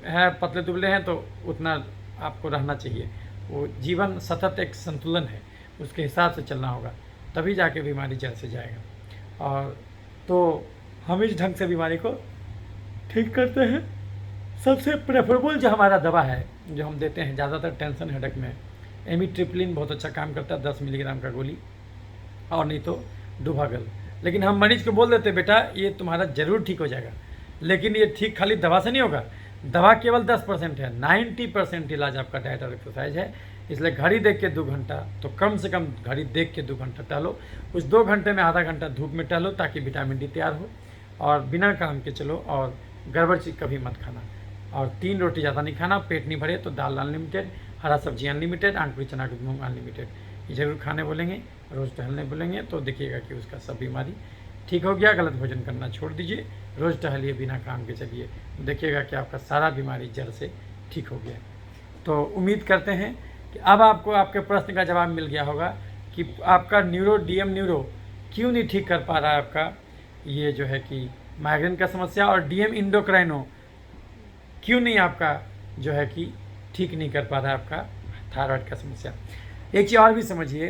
है पतले दुबले हैं तो उतना आपको रहना चाहिए। वो जीवन सतत एक संतुलन है, उसके हिसाब से चलना होगा, तभी जाके बीमारी जड़ से जाएगा। और तो हम इस ढंग से बीमारी को ठीक करते हैं। सबसे प्रेफरेबल जो हमारा दवा है जो हम देते हैं ज़्यादातर टेंशन हेडेक में, एमिट्रिप्लिन बहुत अच्छा काम करता है, 10 मिलीग्राम का गोली, और नहीं तो डुभागल। लेकिन हम मरीज को बोल देते बेटा ये तुम्हारा ज़रूर ठीक हो जाएगा, लेकिन ये ठीक खाली दवा से नहीं होगा, दवा केवल 10% है, 90% इलाज आपका डाइट और एक्सरसाइज है। इसलिए घड़ी देख के 2 घंटा, तो कम से कम घड़ी देख के 2 घंटा टहलो, उस 2 घंटे में आधा घंटा धूप में टहलो ताकि विटामिन डी तैयार हो, और बिना काम के चलो, और गड़बड़ चीज़ कभी मत खाना, और 3 रोटी ज़्यादा नहीं खाना, पेट नहीं भरे तो दाल अनलिमिटेड, हरा सब्जी अनलिमिटेड, अंकुरित चना के मूंग अनलिमिटेड, ये जरूर खाने बोलेंगे, रोज़ टहलने बोलेंगे, तो देखिएगा कि उसका सब बीमारी ठीक हो गया। गलत भोजन करना छोड़ दीजिए, रोज़ टहलिए, बिना काम के चलिए, देखिएगा कि आपका सारा बीमारी जड़ से ठीक हो गया। तो उम्मीद करते हैं कि अब आपको आपके प्रश्न का जवाब मिल गया होगा कि आपका डीएम न्यूरो क्यों नहीं ठीक कर पा रहा है आपका ये जो है कि माइग्रेन का समस्या, और डीएम इंडोक्राइनो क्यों नहीं आपका जो है कि ठीक नहीं कर पा रहा है आपका थायराइड का समस्या। एक चीज़ और भी समझिए,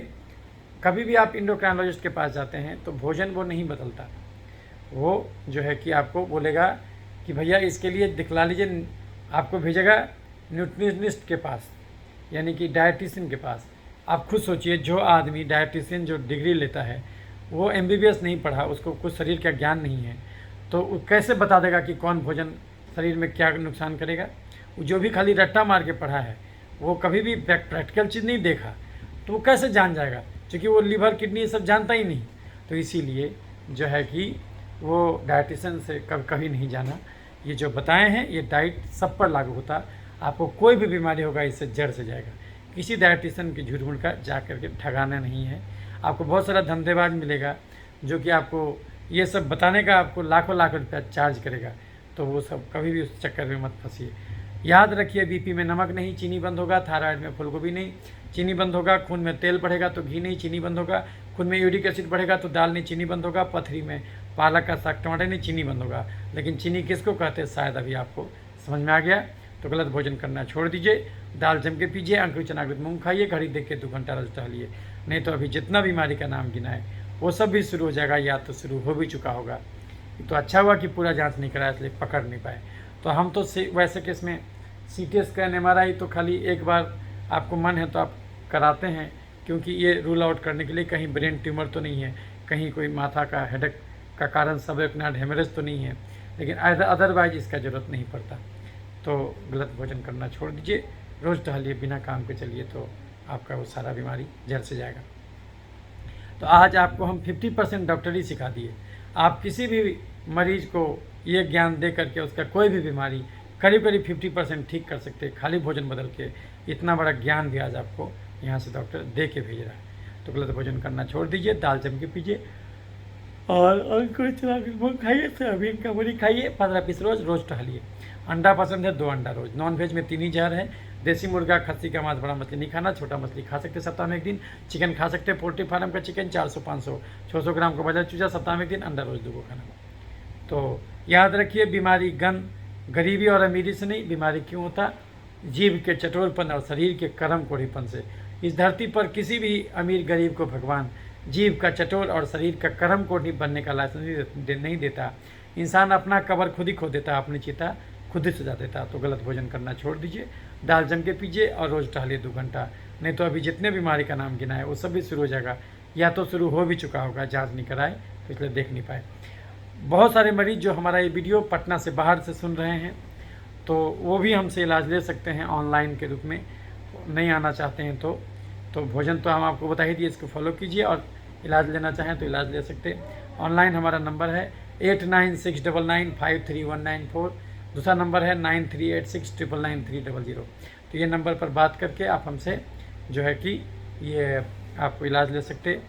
कभी भी आप इंडोक्राइनोलॉजिस्ट के पास जाते हैं तो भोजन वो नहीं बदलता, वो जो है कि आपको बोलेगा कि भैया इसके लिए दिखला लीजिए, आपको भेजेगा न्यूट्रिशनिस्ट के पास, यानी कि डायटिशियन के पास। आप खुद सोचिए, जो आदमी डायटिशियन जो डिग्री लेता है वो MBBS नहीं पढ़ा, उसको कुछ शरीर का ज्ञान नहीं है, तो वो कैसे बता देगा कि कौन भोजन शरीर में क्या नुकसान करेगा। जो भी खाली रट्टा मार के पढ़ा है, वो कभी भी प्रैक्टिकल चीज़ नहीं देखा, तो वो कैसे जान जाएगा, क्योंकि वो लीवर किडनी ये सब जानता ही नहीं। तो इसीलिए जो है कि वो डाइटिशियन से कभी नहीं जाना। ये जो बताए हैं ये डाइट सब पर लागू होता, आपको कोई भी बीमारी होगा इससे जड़ से जाएगा। किसी डाइटिशियन की झूठ मूठ का जा करके ठगाना नहीं है। आपको बहुत सारा धंधेबाज मिलेगा जो कि आपको ये सब बताने का आपको लाखों लाख रुपया चार्ज करेगा, तो वो सब कभी भी उस चक्कर में मत फंसिए। याद रखिए, बीपी में नमक नहीं, चीनी बंद होगा, थायराइड में फूलगोभी नहीं, चीनी बंद होगा, खून में तेल बढ़ेगा तो घी नहीं, चीनी बंद होगा, खून में यूरिक एसिड बढ़ेगा तो दाल नहीं, चीनी बंद होगा, पथरी में पालक का साग टमाटर नहीं, चीनी बंद होगा। लेकिन चीनी किसको कहते हैं शायद अभी आपको समझ में आ गया। तो गलत भोजन करना छोड़ दीजिए, दाल जम के पीजिए, अंकुरित चनाकृत मूंग खाइए, घड़ी देख के 2 घंटा रोज टहलिए, नहीं तो अभी जितना बीमारी का नाम गिना है वो सब भी शुरू हो जाएगा, या तो शुरू हो भी चुका होगा। तो अच्छा हुआ कि पूरा जांच नहीं कराया, इसलिए पकड़ नहीं पाए। तो हम तो वैसे केस में CT स्कैन MRI तो खाली एक बार आपको मन है तो आप कराते हैं, क्योंकि ये रूल आउट करने के लिए कहीं ब्रेन ट्यूमर तो नहीं है, कहीं कोई माथा का हेडेक का कारण सबएक्नाइड हेमरेज तो नहीं है, लेकिन अदरवाइज इसका ज़रूरत नहीं पड़ता। तो गलत भोजन करना छोड़ दीजिए, रोज़ टहलिए, बिना काम के चलिए, तो आपका वो सारा बीमारी जड़ से जाएगा। तो आज आपको हम 50% डॉक्टरी सिखा दिए। आप किसी भी मरीज को ये ज्ञान दे करके उसका कोई भी बीमारी करीब करीब 50% ठीक कर सकते हैं, खाली भोजन बदल के। इतना बड़ा ज्ञान भी आज आपको यहाँ से डॉक्टर दे के भेज रहा है। तो गलत भोजन करना छोड़ दीजिए, दाल जम के पीजिए, और अंकुरित चनाकृत मूंग खाइए, सोयाबीन का बड़ी खाइए, 15 पीस रोज़ टहलिए। अंडा पसंद है 2 अंडा रोज़। नॉन वेज में 3 ही जहर है, देसी मुर्गा, खस्सी का मांस, बड़ा मछली नहीं खाना, छोटा मछली खा सकते सप्ताह में 1 दिन, चिकन खा सकते, पोल्ट्री फार्म का चिकन 400-500 600 ग्राम का बजाय चूजा, सप्ताह में 1 दिन, अंडा रोज़ 2 को खाना। तो याद रखिए, बीमारी गरीबी और अमीरी से नहीं, बीमारी क्यों होता, जीव के चटोरपन और शरीर के कर्म कोढ़ीपन से। इस धरती पर किसी भी अमीर गरीब को भगवान जीभ का चटोर और शरीर का कर्म को नहीं बनने का लाइसेंस नहीं देता। इंसान अपना कब्र खुद ही खो देता, अपनी चिता खुद ही सजा देता। तो गलत भोजन करना छोड़ दीजिए, दाल जम के पीजिए और रोज़ टहलिए 2 घंटा। नहीं तो अभी जितने बीमारी का नाम गिना है वो सब भी शुरू हो जाएगा, या तो शुरू हो भी चुका होगा, जांच नहीं कराए तो इसलिए देख नहीं पाए। बहुत सारे मरीज जो हमारा ये वीडियो पटना से बाहर से सुन रहे हैं, तो वो भी हमसे इलाज ले सकते हैं ऑनलाइन के रूप में। नहीं आना चाहते हैं तो भोजन तो हम आपको बता ही दिए, इसको फॉलो कीजिए और इलाज लेना चाहें तो इलाज ले सकते हैं। ऑनलाइन हमारा नंबर है 8969953194। दूसरा नंबर है 9386999300। तो ये नंबर पर बात करके आप हमसे जो है कि ये आपको इलाज ले सकते।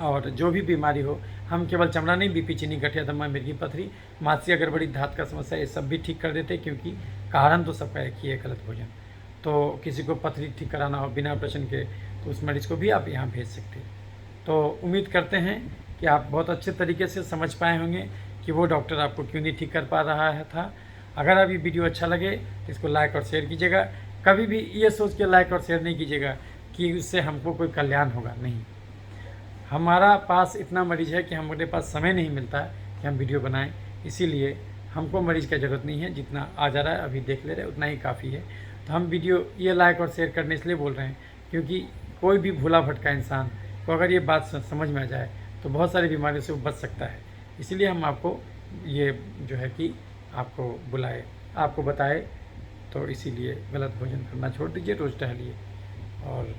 और जो भी बीमारी हो, हम केवल चमड़ा नहीं, बीपी, चीनी, गठिया, दमा, मिर्गी, पथरी, मानसिक गड़बड़ी, धात का समस्या, ये सब भी ठीक कर देते, क्योंकि कारण तो सबका एक ही है, गलत भोजन। तो किसी को पथरी ठीक कराना हो बिना ऑपरेशन के, तो उस मरीज़ को भी आप यहाँ भेज सकते हैं। तो उम्मीद करते हैं कि आप बहुत अच्छे तरीके से समझ पाए होंगे कि वो डॉक्टर आपको क्यों नहीं ठीक कर पा रहा है था। अगर अभी वीडियो अच्छा लगे तो इसको लाइक और शेयर कीजिएगा। कभी भी ये सोच के लाइक और शेयर नहीं कीजिएगा कि उससे हमको कोई कल्याण होगा, नहीं। हमारा पास इतना मरीज़ है कि हमारे पास समय नहीं मिलता कि हम वीडियो बनाएं, इसीलिए हमको मरीज़ की ज़रूरत नहीं है। जितना आ जा रहा है अभी देख ले रहे, उतना ही काफ़ी है। तो हम वीडियो ये लाइक और शेयर करने इसलिए बोल रहे हैं क्योंकि कोई भी भूला भटका इंसान को अगर ये बात समझ में आ जाए तो बहुत सारी बीमारियों से वो बच सकता है। इसीलिए हम आपको ये जो है कि आपको बुलाए, आपको बताए। तो इसीलिए गलत भोजन करना छोड़ दीजिए, रोज़ टहलिए। और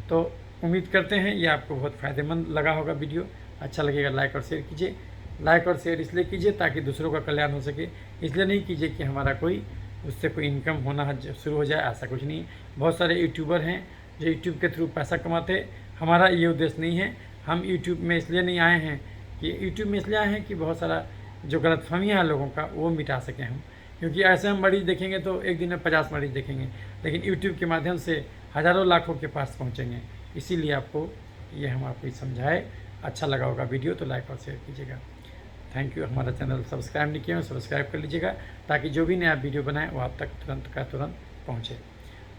तो उम्मीद करते हैं ये आपको बहुत फ़ायदेमंद लगा होगा वीडियो। अच्छा लगेगा लाइक और शेयर कीजिए। लाइक और शेयर इसलिए कीजिए ताकि दूसरों का कल्याण हो सके, इसलिए नहीं कीजिए कि हमारा कोई उससे कोई इनकम होना शुरू हो जाए, ऐसा कुछ नहीं है। बहुत सारे यूट्यूबर हैं जो यूट्यूब के थ्रू पैसा कमाते, हमारा ये उद्देश्य नहीं है। हम यूट्यूब में इसलिए नहीं आए हैं कि यूट्यूब में इसलिए आए हैं कि बहुत सारा जो गलतफहमियाँ हैं लोगों का वो मिटा सकें हम, क्योंकि ऐसे हम मरीज़ देखेंगे तो एक दिन में 50 मरीज़ देखेंगे, लेकिन यूट्यूब के माध्यम से हज़ारों लाखों के पास पहुँचेंगे। इसीलिए आपको ये हम आपको समझाए। अच्छा लगा होगा वीडियो तो लाइक और शेयर कीजिएगा। Thank you. हमारा चैनल सब्सक्राइब नहीं किया है, सब्सक्राइब कर लीजिएगा ताकि जो भी नया वीडियो बनाए वो आप तक तुरंत का तुरंत पहुँचे।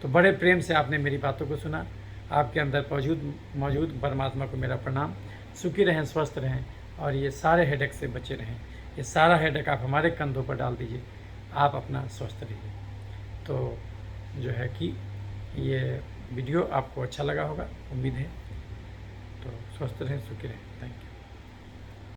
तो बड़े प्रेम से आपने मेरी बातों को सुना। आपके अंदर मौजूद परमात्मा को मेरा प्रणाम। सुखी रहें, स्वस्थ रहें और ये सारे हेडेक से बचे रहें। ये सारा हेडेक आप हमारे कंधों पर डाल दीजिए, आप अपना स्वस्थ रहिए। तो जो है कि ये वीडियो आपको अच्छा लगा होगा, उम्मीद है। तो स्वस्थ रहें, सुखी रहें। Thank you.